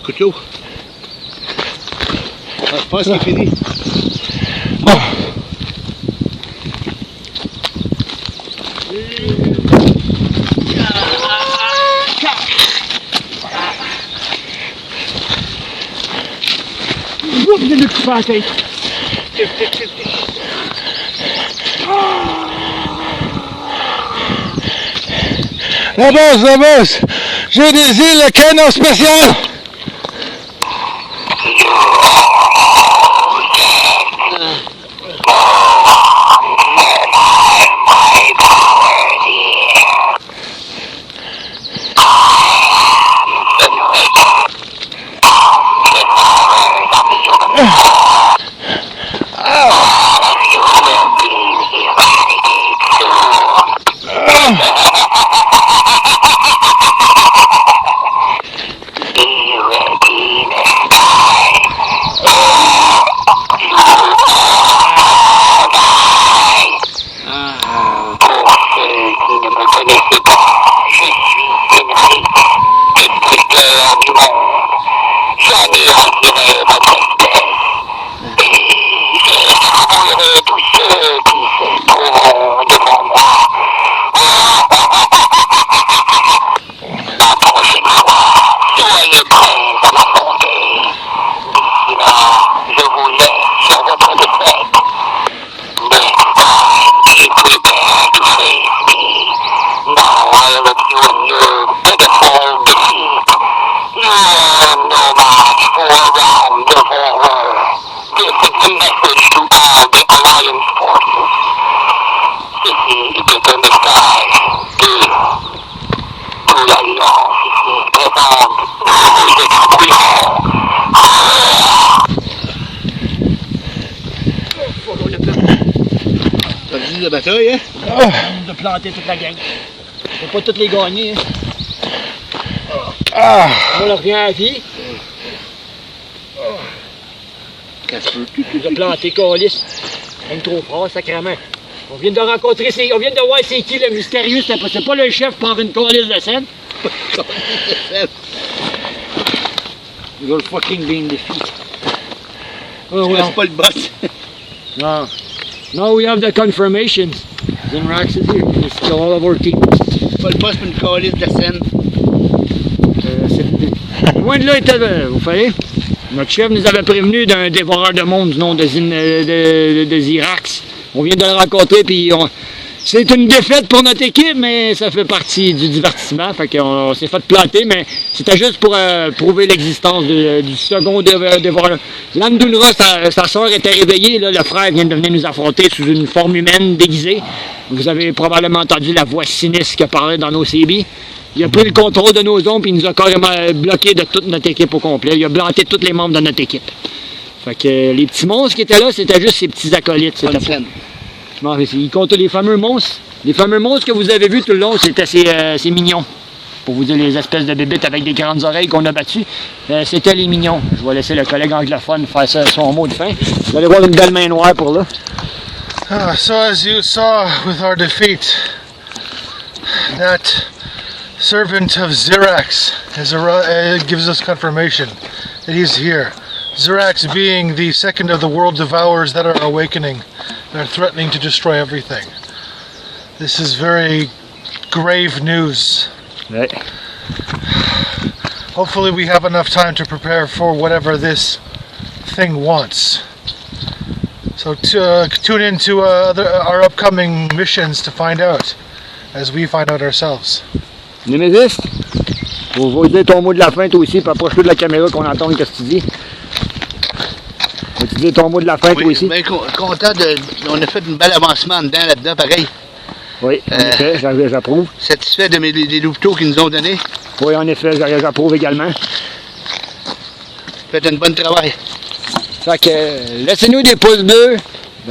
Couteau. Ah, je pense qu'il est fini. Oh. Oups, j'ai le coup à la tête. La bosse, j'ai des îles canon spécial. T'as dit de bataille, hein? De planter toute la gang. Faut pas toutes les gagner. Hein. On leur revient à vie. On a planté Calis. Même trop fort, sacrément. On vient de rencontrer, on vient de voir c'est qui le mystérieux, c'est pas le chef par une Calis de scène. You're fucking being defeated. Oh, well. C'est pas le boss. No. No, we have the confirmations. Zinrax is here. It's all of our team. C'est pas le boss pour une calice de scène. Loin de là, vous voyez, notre chef nous avait prévenu d'un dévoreur de monde du nom de Zirax. On vient de le rencontrer, puis C'est une défaite pour notre équipe, mais ça fait partie du divertissement. Fait qu'on s'est fait planter, mais c'était juste pour prouver l'existence du second dévoreur. Landunra, sa soeur était réveillée. Là, le frère vient de venir nous affronter sous une forme humaine déguisée. Vous avez probablement entendu la voix sinistre qui parlait dans nos CB. Il a pris le contrôle de nos zones et il nous a carrément bloqué de toute notre équipe au complet. Il a planté tous les membres de notre équipe. Fait que les petits monstres qui étaient là, c'était juste ces petits acolytes. Il compte les fameux monstres. Les fameux monstres que vous avez vus tout le long, c'était ces mignons. Pour vous dire les espèces de bébites avec des grandes oreilles qu'on a battues, c'était les mignons. Je vais laisser le collègue anglophone faire son mot de fin. Vous allez voir une belle main noire pour là. So as you saw with our defeat, that servant of Xerax gives us confirmation that he's here. Xerax being the second of the world devourers that are awakening. They're threatening to destroy everything. This is very grave news. Ouais. Hopefully we have enough time to prepare for whatever this thing wants. So tune into our upcoming missions to find out, as we find out ourselves. Némésis, pour vous dire ton mot de la fin toi aussi, puis approche-toi de la caméra qu'on entende ce que tu dis. Tu dis ton mot de la fin, toi aussi? Bien content on a fait un bel avancement là-dedans, pareil. Oui, en effet, j'approuve. Satisfait des louveteaux qu'ils nous ont donnés. Oui, en effet, j'approuve également. Faites un bon travail. Fait que, laissez-nous des pouces bleus,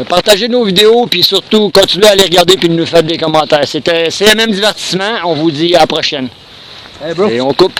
partagez nos vidéos, puis surtout, continuez à les regarder, puis nous faire des commentaires. C'était CMM Divertissement, on vous dit à la prochaine. Hey bro. Et on coupe.